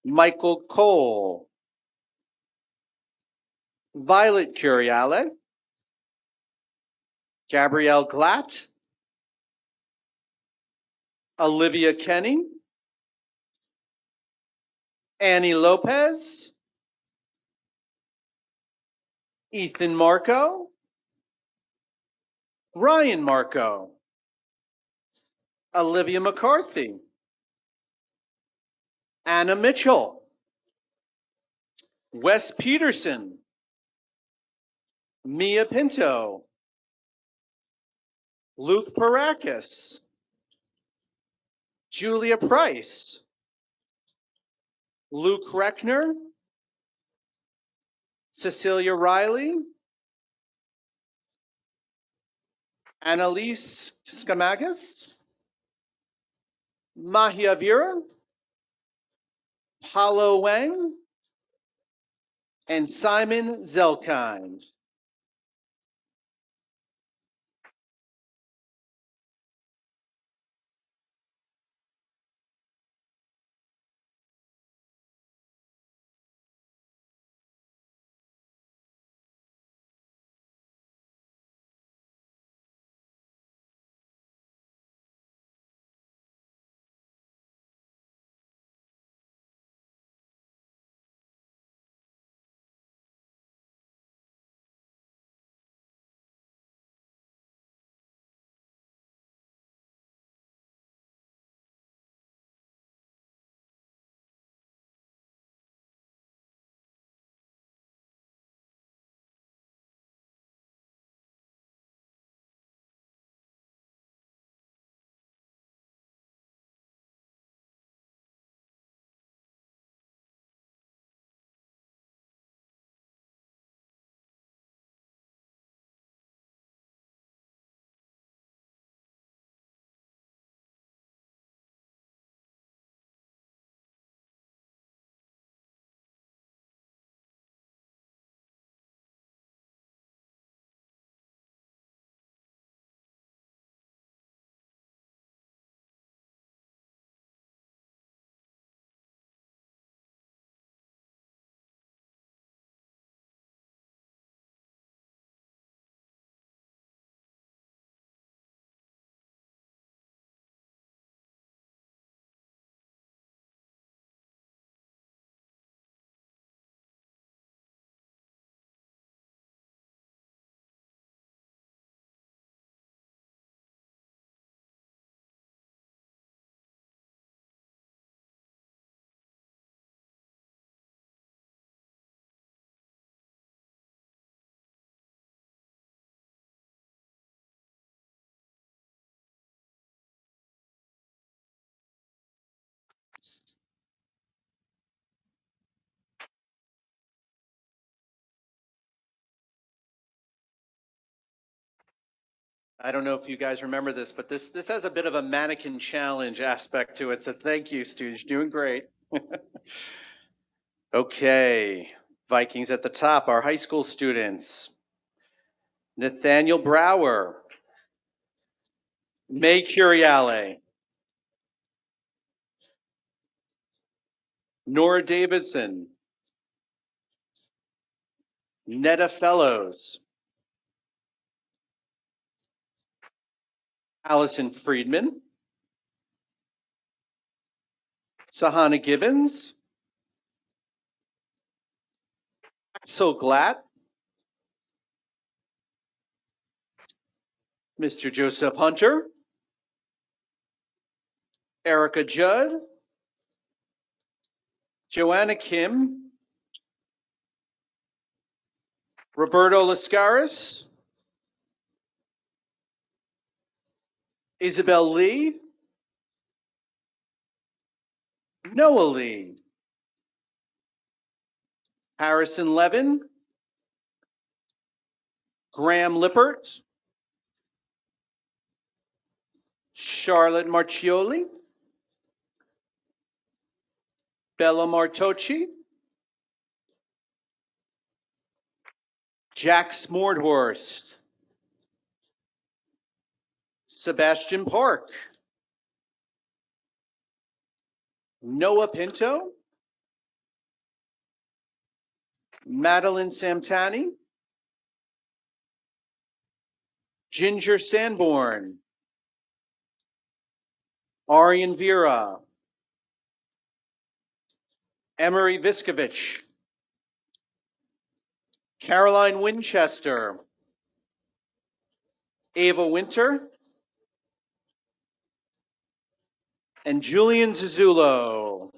Speaker 8: Michael Cole. Violet Curiale. Gabrielle Glatt. Olivia Kenny. Annie Lopez. Ethan Marco. Ryan Marco. Olivia McCarthy. Anna Mitchell. Wes Peterson. Mia Pinto. Luke Parakis. Julia Price. Luke Reckner. Cecilia Riley. Annalise Skamagas. Mahia Vera. Paulo Wang. And Simon Zelkind. I don't know if you guys remember this, but this has a bit of a mannequin challenge aspect to it. So thank you, students. You're doing great. Okay, Vikings at the top, our high school students. Nathaniel Brower. May Curiale. Nora Davidson. Netta Fellows. Allison Friedman. Sahana Gibbons. Axel Glatt. Mr. Joseph Hunter. Erica Judd. Joanna Kim. Roberto Lascaris. Isabel Lee. Noah Lee. Harrison Levin.
Speaker 9: Graham Lippert, Charlotte Marchioli, Bella Martocci, Jack Smordhorst, Sebastian Park, Noah Pinto, Madeline Samtani, Ginger Sanborn, Arian Vera, Emery Viskovich, Caroline Winchester, Ava Winter, and Julian Zazullo.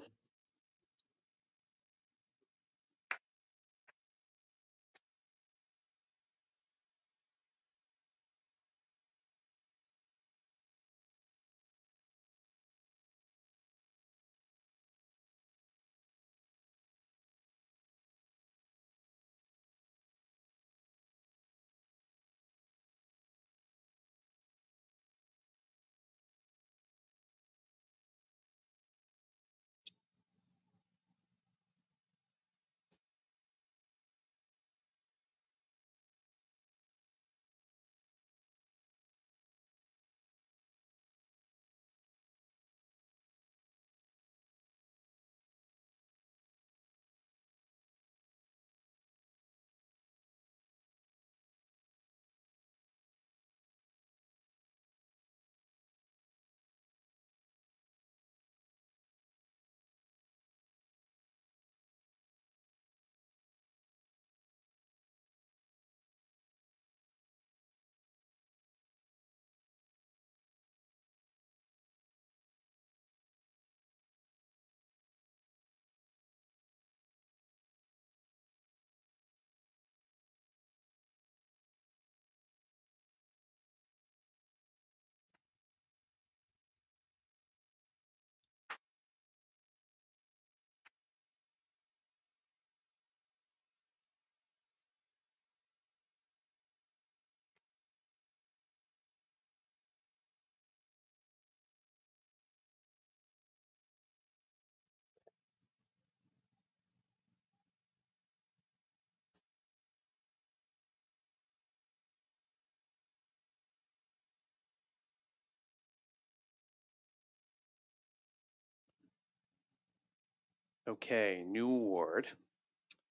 Speaker 9: Okay, new award.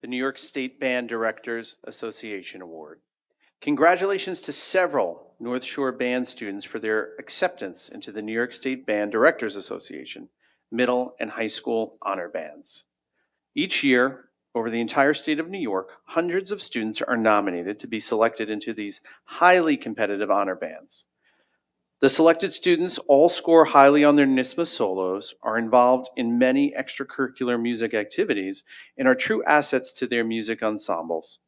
Speaker 9: The New York State Band Directors Association Award. Congratulations to several North Shore Band students for their acceptance into the New York State Band Directors Association, middle and high school honor bands. Each year, over the entire state of New York, hundreds of students are nominated to be selected into these highly competitive honor bands. The selected students all score highly on their NYSSMA solos, are involved in many extracurricular music activities, and are true assets to their music ensembles.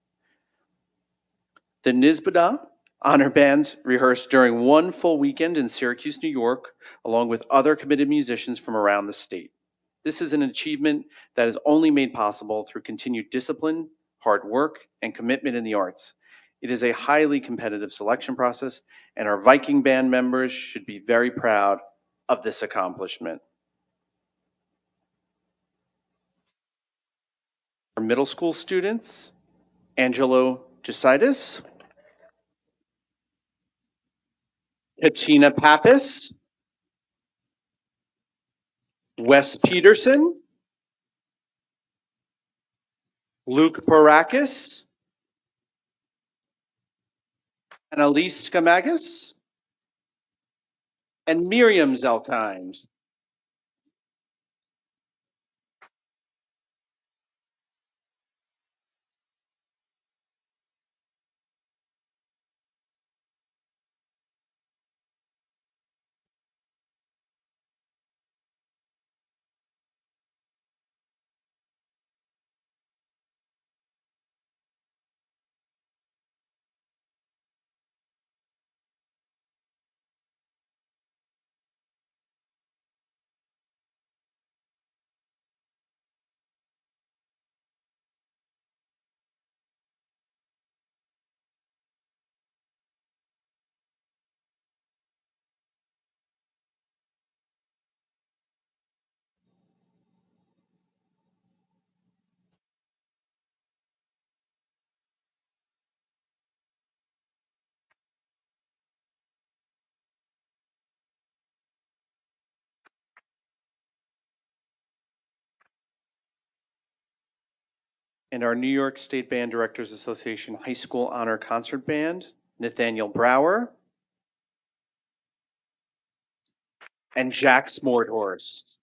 Speaker 9: The NYSBDA honor bands rehearse during one full weekend in Syracuse, New York, along with other committed musicians from around the state. This is an achievement that is only made possible through continued discipline, hard work, and commitment in the arts. It is a highly competitive selection process, and our Viking band members should be very proud of this accomplishment. Our middle school students, Angelo Gisidis, Katina Pappas, Wes Peterson, Luke Barakis, Annalise Skamagas, and Miriam Zelkind. And our New York State Band Directors Association High School Honor Concert Band, Nathaniel Brower and Jack Smorthorst.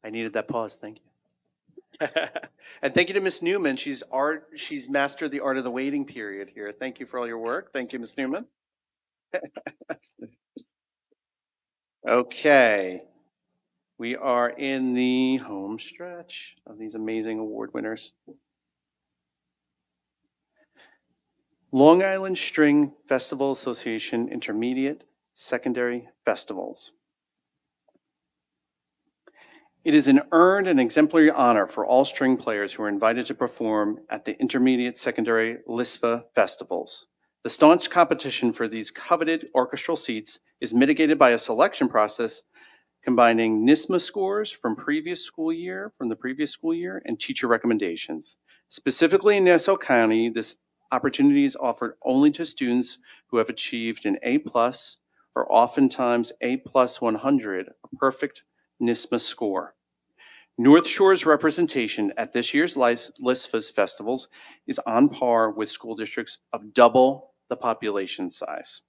Speaker 9: I needed that pause. Thank you. And thank you to Ms. Newman. She's mastered the art of the waiting period here. Thank you for all your work. Thank you, Ms. Newman. Okay. We are in the home stretch of these amazing award winners. Long Island String Festival Association Intermediate Secondary Festivals. It is an earned and exemplary honor for all string players who are invited to perform at the Intermediate Secondary LISFA Festivals. The staunch competition for these coveted orchestral seats is mitigated by a selection process combining NISMA scores from the previous school year, and teacher recommendations. Specifically in Nassau County, this opportunity is offered only to students who have achieved an A+ or oftentimes A+ 100, a perfect NISMA score. North Shore's representation at this year's LISFA's festivals is on par with school districts of double the population size.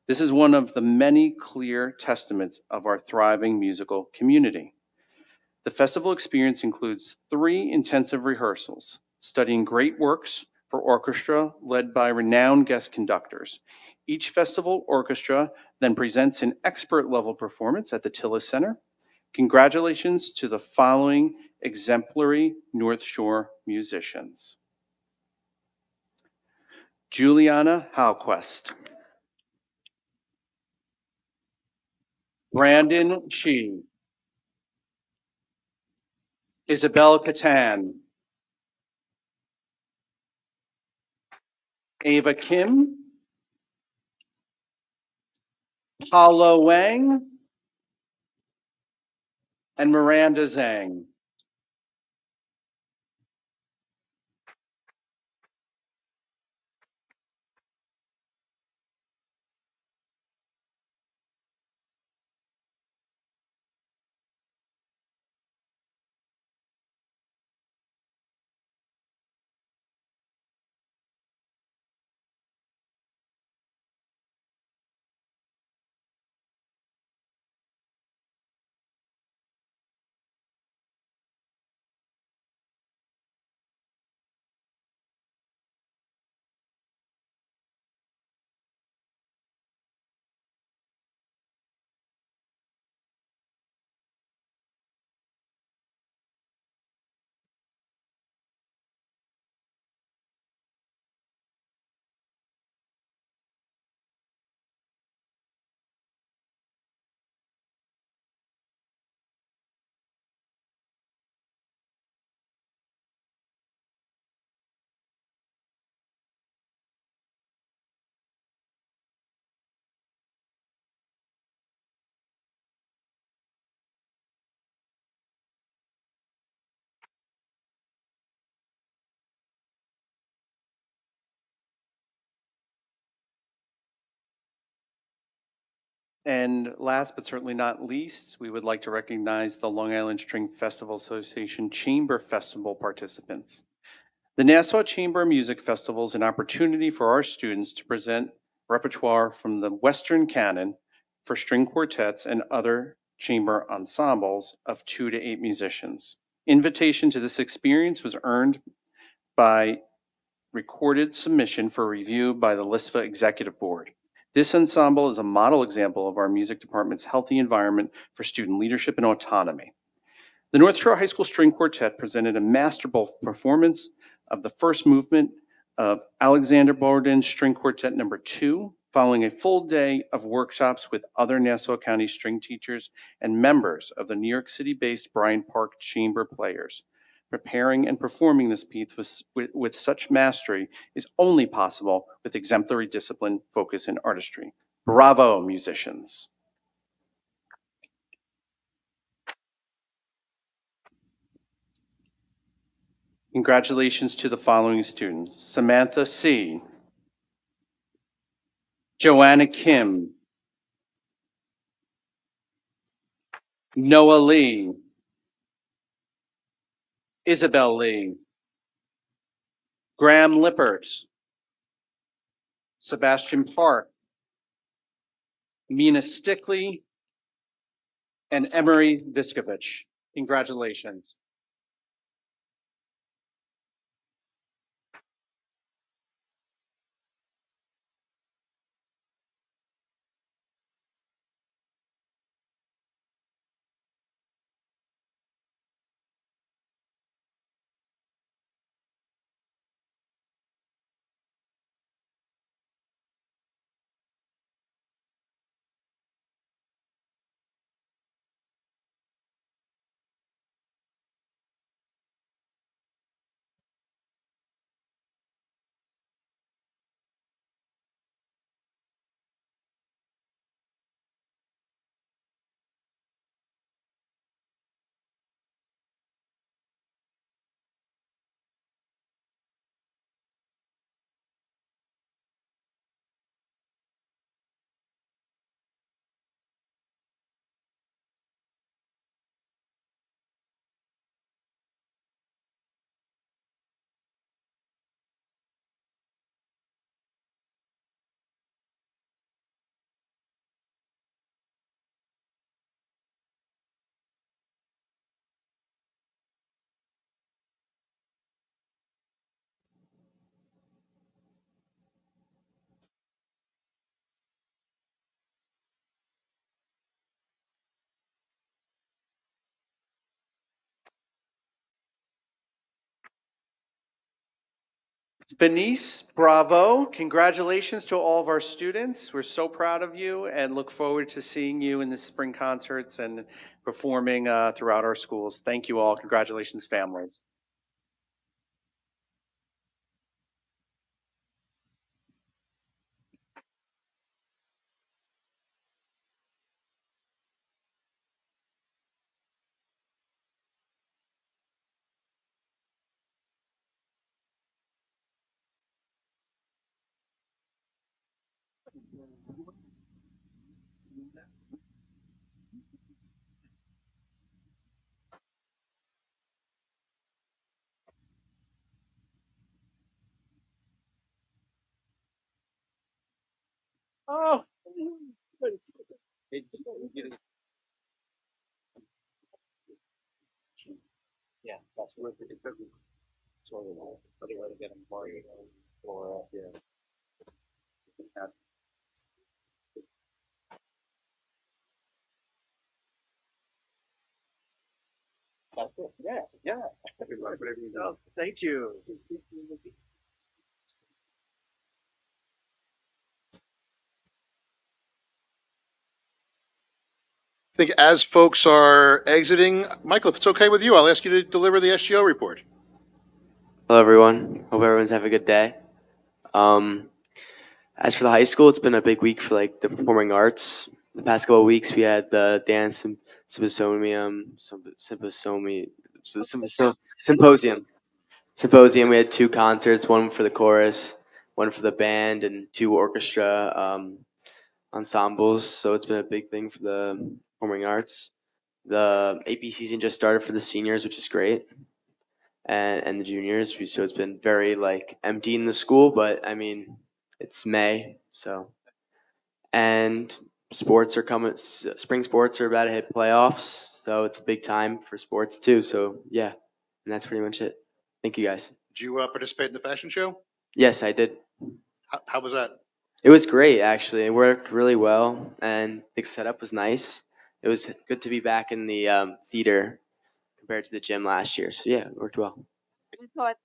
Speaker 9: This is one of the many clear testaments of our thriving musical community. The festival experience includes 3 intensive rehearsals, studying great works for orchestra led by renowned guest conductors. Each festival orchestra then presents an expert level performance at the Tillis Center. Congratulations to the following exemplary North Shore musicians. Juliana Halquest. Brandon Shee. Isabel Catan. Ava Kim. Paolo Wang. And Miranda Zhang. And last but certainly not least, we would like to recognize the Long Island String Festival Association Chamber Festival participants. The Nassau Chamber Music Festival is an opportunity for our students to present repertoire from the Western canon for string quartets and other chamber ensembles of 2 to 8 musicians. Invitation to this experience was earned by recorded submission for review by the LISFA Executive Board. This ensemble is a model example of our music department's healthy environment for student leadership and autonomy. The North Shore High School String Quartet presented a masterful performance of the first movement of Alexander Borodin's String Quartet No. 2, following a full day of workshops with other Nassau County string teachers and members of the New York City-based Bryant Park Chamber Players. Preparing and performing this piece with such mastery is only possible with exemplary discipline, focus, and artistry. Bravo, musicians. Congratulations to the following students: Samantha C., Joanna Kim, Noah Lee, Isabel Lee, Graham Lippert, Sebastian Park, Mina Stickley, and Emery Viskovich. Congratulations. Benice, bravo. Congratulations to all of our students. We're so proud of you and look forward to seeing you in the spring concerts and performing throughout our schools. Thank you all. Congratulations, families. Oh, yeah, that's what it took me. Sort of otherwise get them worried or yeah. That's it. Yeah, yeah. Oh, thank you.
Speaker 1: I think as folks are exiting, Michael, if it's okay with you, I'll ask you to deliver the SGO report.
Speaker 10: Hello, everyone. Hope everyone's having a good day. As for the high school, it's been a big week for like the performing arts. The past couple of weeks, we had the dance symposium. We had 2 concerts, one for the chorus, one for the band, and 2 orchestra ensembles. So it's been a big thing for the performing arts. The AP season just started for the seniors, which is great, and the juniors. So it's been very like empty in the school, but I mean, it's May, so. And sports are coming. Spring sports are about to hit playoffs, so it's a big time for sports too. So yeah, and that's pretty much it. Thank you, guys.
Speaker 1: Did you participate in the fashion show?
Speaker 10: Yes, I did.
Speaker 1: How was that?
Speaker 10: It was great, actually. It worked really well, and the setup was nice. It was good to be back in the theater compared to the gym last year. So yeah, it worked well.
Speaker 6: I thought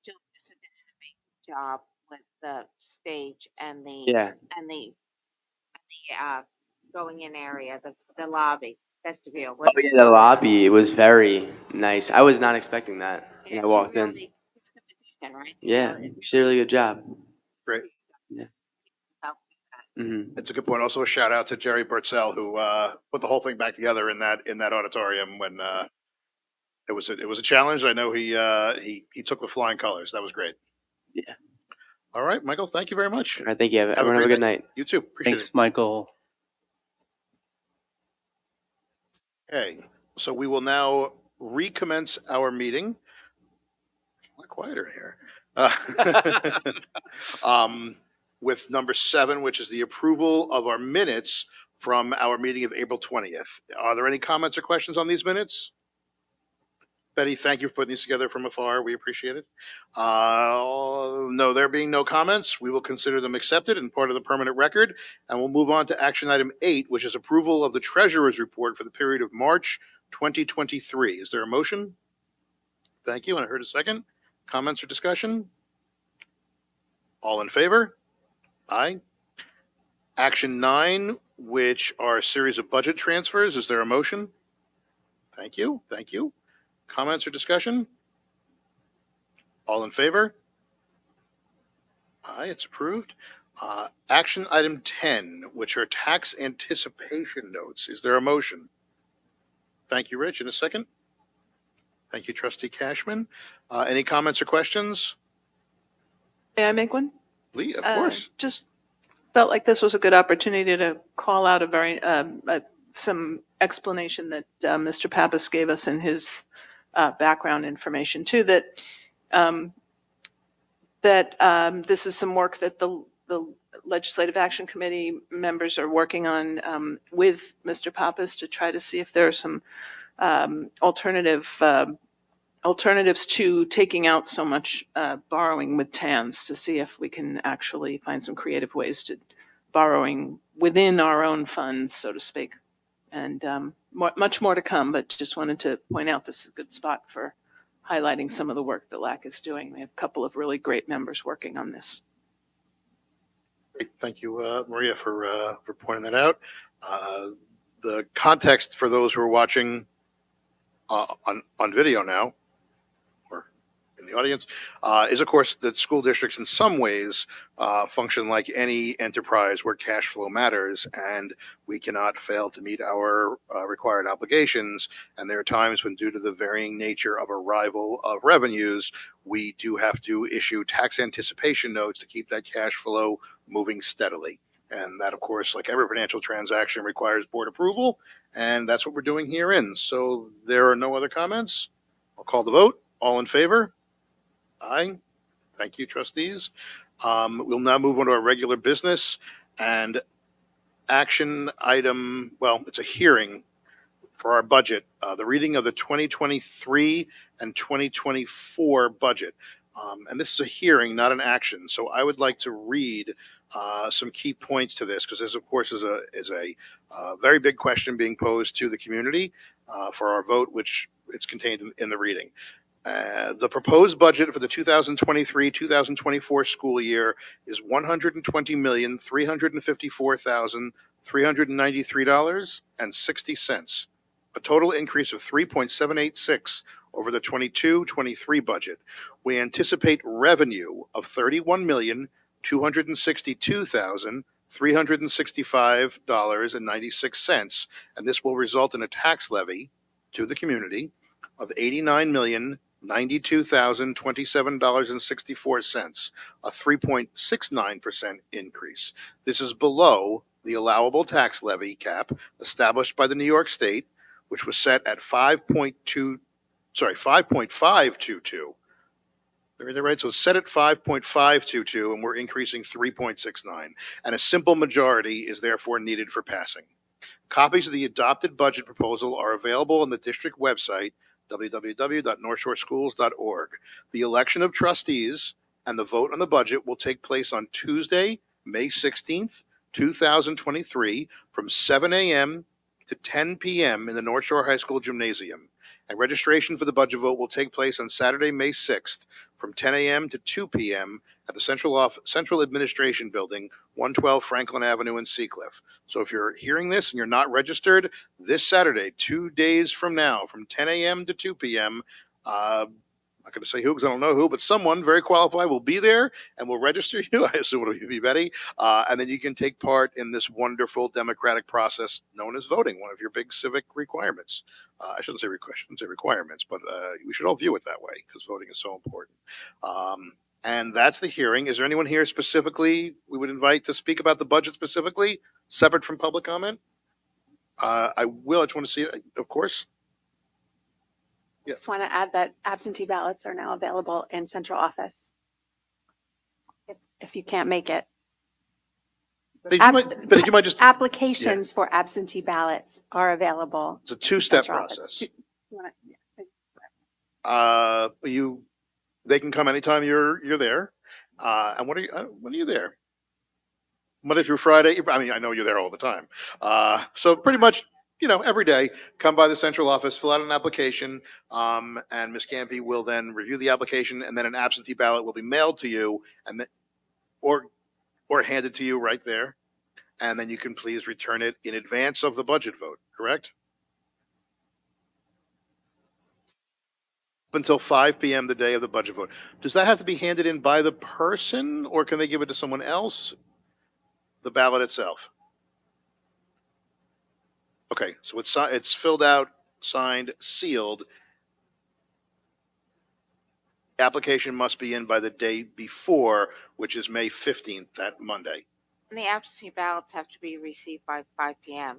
Speaker 6: Jill just did an amazing job with the stage and the
Speaker 10: Yeah.
Speaker 6: and the going in area, the lobby vestibule.
Speaker 10: Oh yeah, the lobby was very nice. I was not expecting that when I walked in.
Speaker 6: Really, right?
Speaker 10: Yeah, she did a really good job.
Speaker 1: Great.
Speaker 10: Yeah.
Speaker 1: Mm-hmm. It's a good point. Also, a shout out to Jerry Burtzell, who put the whole thing back together in that auditorium when it was a challenge. I know he took the flying colors. That was great.
Speaker 10: Yeah.
Speaker 1: All right, Michael. Thank you very much.
Speaker 10: All right, thank you. Everyone have a good night.
Speaker 1: You too. Appreciate
Speaker 9: Thanks, Michael.
Speaker 1: Okay, so we will now recommence our meeting. A lot quieter here. With number 7, which is the approval of our minutes from our meeting of April 20th. Are there any comments or questions on these minutes? Betty, thank you for putting these together from afar. We appreciate it. No, there being no comments, we will consider them accepted and part of the permanent record. And we'll move on to action item 8, which is approval of the treasurer's report for the period of March 2023. Is there a motion? Thank you. And I heard a second. Comments or discussion? All in favor? Aye. Action 9, which are a series of budget transfers. Is there a motion? Thank you. Thank you. Comments or discussion? All in favor? Aye, it's approved. Action item 10, which are tax anticipation notes. Is there a motion? Thank you, Rich. In a second. Thank you, Trustee Cashman. Any comments or questions?
Speaker 3: May I make one?
Speaker 1: Lee, of course.
Speaker 3: Just felt like this was a good opportunity to call out a very some explanation that Mr. Pappas gave us in his background information too. That this is some work that the Legislative Action Committee members are working on with Mr. Pappas to try to see if there are some alternatives to taking out so much borrowing with TANs, to see if we can actually find some creative ways to borrowing within our own funds, so to speak. And much more to come, but just wanted to point out this is a good spot for highlighting some of the work that LAC is doing. We have a couple of really great members working on this.
Speaker 1: Great. Thank you, Maria, for pointing that out. The context for those who are watching on video now, or in the audience, is of course that school districts in some ways function like any enterprise where cash flow matters, and we cannot fail to meet our required obligations. And there are times when, due to the varying nature of arrival of revenues, we do have to issue tax anticipation notes to keep that cash flow moving steadily. And that, of course, like every financial transaction, requires board approval, and that's what we're doing herein. So there are no other comments. I'll call the vote. All in favor? Aye. Thank you, trustees. We'll now move on to our regular business and action item. Well, it's a hearing for our budget, the reading of the 2023 and 2024 budget. And this is a hearing, not an action. So I would like to read some key points to this, because this, of course, is a very big question being posed to the community for our vote, which it's contained in the reading. The proposed budget for the 2023-2024 school year is $120,354,393.60, a total increase of 3.786 over the 22-23 budget. We anticipate revenue of $31,262,365.96, and this will result in a tax levy to the community of $89,092,027.64, a 3.69% increase. This is below the allowable tax levy cap established by the New York State, which was set at 5.522. Right, so it's set at 5.522, and we're increasing 3.69, and a simple majority is therefore needed for passing. Copies of the adopted budget proposal are available on the district website, www.northshoreschools.org. The election of trustees and the vote on the budget will take place on Tuesday, May 16th, 2023, from 7 a.m. to 10 p.m. in the North Shore High School Gymnasium. And registration for the budget vote will take place on Saturday, May 6th, from 10 a.m. to 2 p.m. at the Central Administration Building, 112 Franklin Avenue in Seacliff. So if you're hearing this and you're not registered, this Saturday, 2 days from now, from 10 a.m. to 2 p.m., I'm not going to say who because I don't know who, but someone very qualified will be there and will register you. I assume it'll be Betty. And then you can take part in this wonderful democratic process known as voting, one of your big civic requirements. I shouldn't say requirements, but we should all view it that way because voting is so important. And that's the hearing. Is there anyone here specifically we would invite to speak about the budget specifically, separate from public comment? I just want to see, of course.
Speaker 11: I just want to add that absentee ballots are now available in central office if you can't make it.
Speaker 1: But if you might just
Speaker 11: applications for absentee ballots are available.
Speaker 1: It's a two-step process. They can come anytime you're there. And when are you there? Monday through Friday. I mean, I know you're there all the time. So pretty much, every day, come by the central office, fill out an application, and Ms. Campy will then review the application, and then an absentee ballot will be mailed to you, or handed to you right there, and then you can please return it in advance of the budget vote. Correct? Up until 5 p.m. the day of the budget vote. Does that have to be handed in by the person, or can they give it to someone else? The ballot itself. Okay, so it's filled out, signed, sealed. Application must be in by the day before, which is May 15th, that Monday.
Speaker 6: And the absentee ballots have to be received by 5 p.m.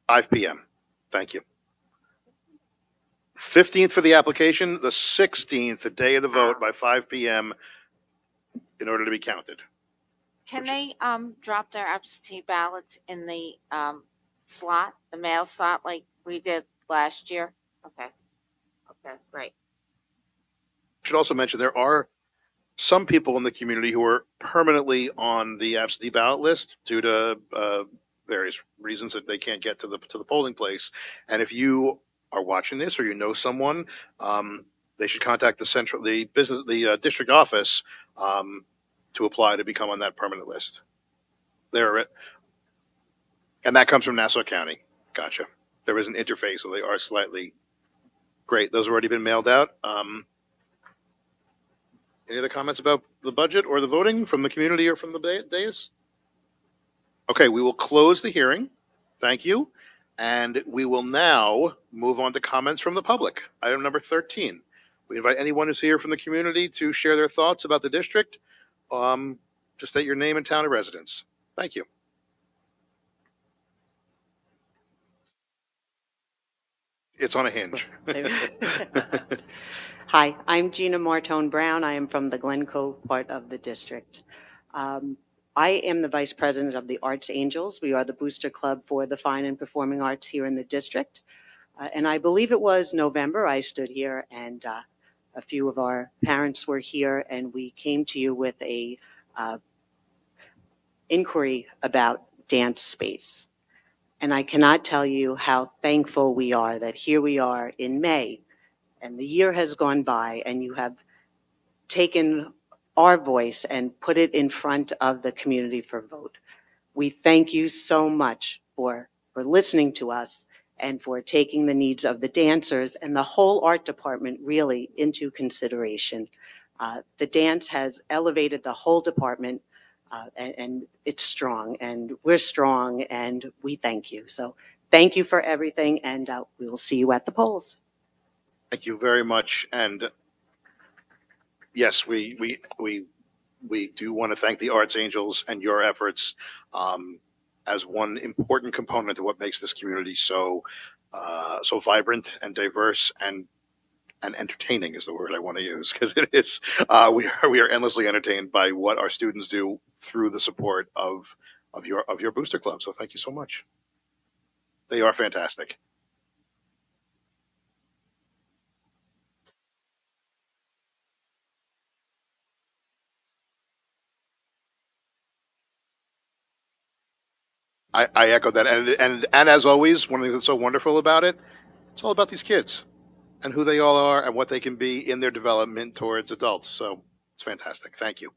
Speaker 1: 5 p.m. Thank you. 15th for the application, the 16th, the day of the vote, by 5 p.m. in order to be counted.
Speaker 6: Can they drop their absentee ballots in the slot, the mail slot, like we did last year? Okay, great.
Speaker 1: Should also mention there are some people in the community who are permanently on the absentee ballot list due to various reasons that they can't get to the polling place. And if you are watching this or you know someone, they should contact the district office to apply to become on that permanent list. And that comes from Nassau County. Gotcha. There is an interface, so they are slightly great. Those have already been mailed out. Any other comments about the budget or the voting from the community or from the dais? Okay, we will close the hearing. Thank you. And we will now move on to comments from the public. Item number 13. We invite anyone who's here from the community to share their thoughts about the district. Just state your name and town of residence. Thank you. It's on a hinge.
Speaker 12: Hi, I'm Gina Martone Brown. I am from the Glen Cove part of the district. I am the vice president of the Arts Angels. We are the booster club for the fine and performing arts here in the district. And I believe it was November I stood here and a few of our parents were here and we came to you with a inquiry about dance space. And I cannot tell you how thankful we are that here we are in May and the year has gone by and you have taken our voice and put it in front of the community for vote. We thank you so much for listening to us and for taking the needs of the dancers and the whole art department really into consideration. The dance has elevated the whole department and it's strong and we're strong and we thank you. So thank you for everything and we will see you at the polls.
Speaker 1: Thank you very much. And yes, we do want to thank the Arts Angels and your efforts as one important component of what makes this community so vibrant and diverse and entertaining is the word I want to use because it is. We are endlessly entertained by what our students do through the support of your booster club. So thank you so much. They are fantastic. I echo that. And as always, one of the things that's so wonderful about it, it's all about these kids and who they all are and what they can be in their development towards adults. So it's fantastic. Thank you.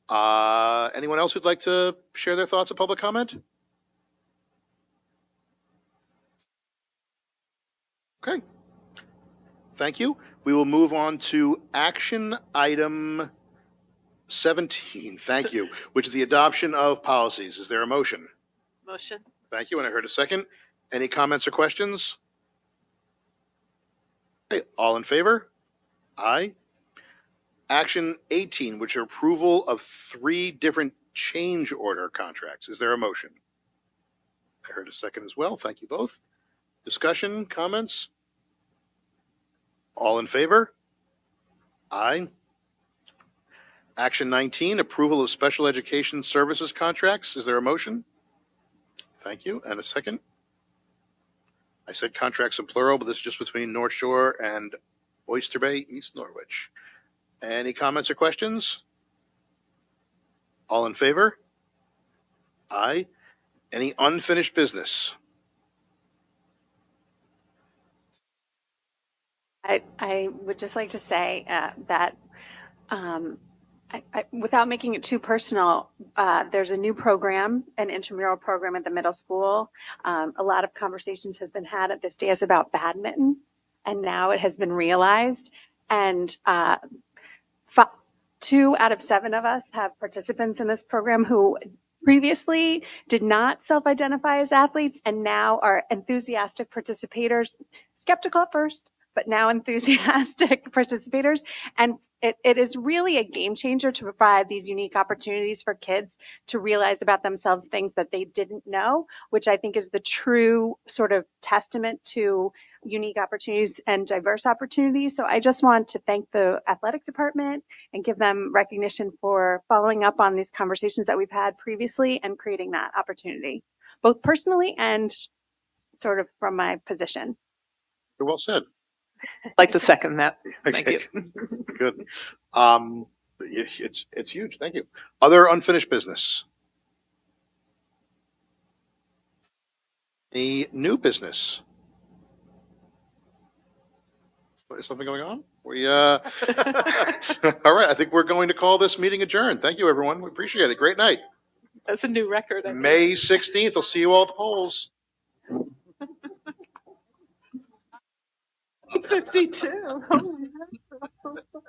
Speaker 1: Anyone else who'd like to share their thoughts or public comment? Okay. Thank you. We will move on to action item 17. Thank you, which is the adoption of policies. Is there a motion?
Speaker 3: Motion.
Speaker 1: Thank you. And I heard a second. Any comments or questions? Okay. All in favor? Aye. Action 18, which are approval of 3 different change order contracts. Is there a motion? I heard a second as well. Thank you both. Discussion, comments? All in favor? Aye. Action 19, approval of special education services contracts. Is there a motion? Thank you. And a second? I said contracts in plural, but this is just between North Shore and Oyster Bay, East Norwich. Any comments or questions? All in favor? Aye. Any unfinished business?
Speaker 11: I would just like to say that without making it too personal, there's a new program, an intramural program at the middle school. A lot of conversations have been had at this dais about badminton, and now it has been realized. And 2 out of 7 of us have participants in this program who previously did not self-identify as athletes and now are enthusiastic participators, skeptical at first, but now enthusiastic participators. And it is really a game changer to provide these unique opportunities for kids to realize about themselves things that they didn't know, which I think is the true sort of testament to unique opportunities and diverse opportunities. So I just want to thank the athletic department and give them recognition for following up on these conversations that we've had previously and creating that opportunity, both personally and sort of from my position.
Speaker 1: You're well said.
Speaker 3: I'd like to second that. Thank you.
Speaker 1: Good. It's huge. Thank you. Other unfinished business? Any new business? Is something going on? All right. I think we're going to call this meeting adjourned. Thank you, everyone. We appreciate it. Great night.
Speaker 3: That's a new record.
Speaker 1: May 16th. I'll see you all at the polls.
Speaker 3: 52. Oh my God.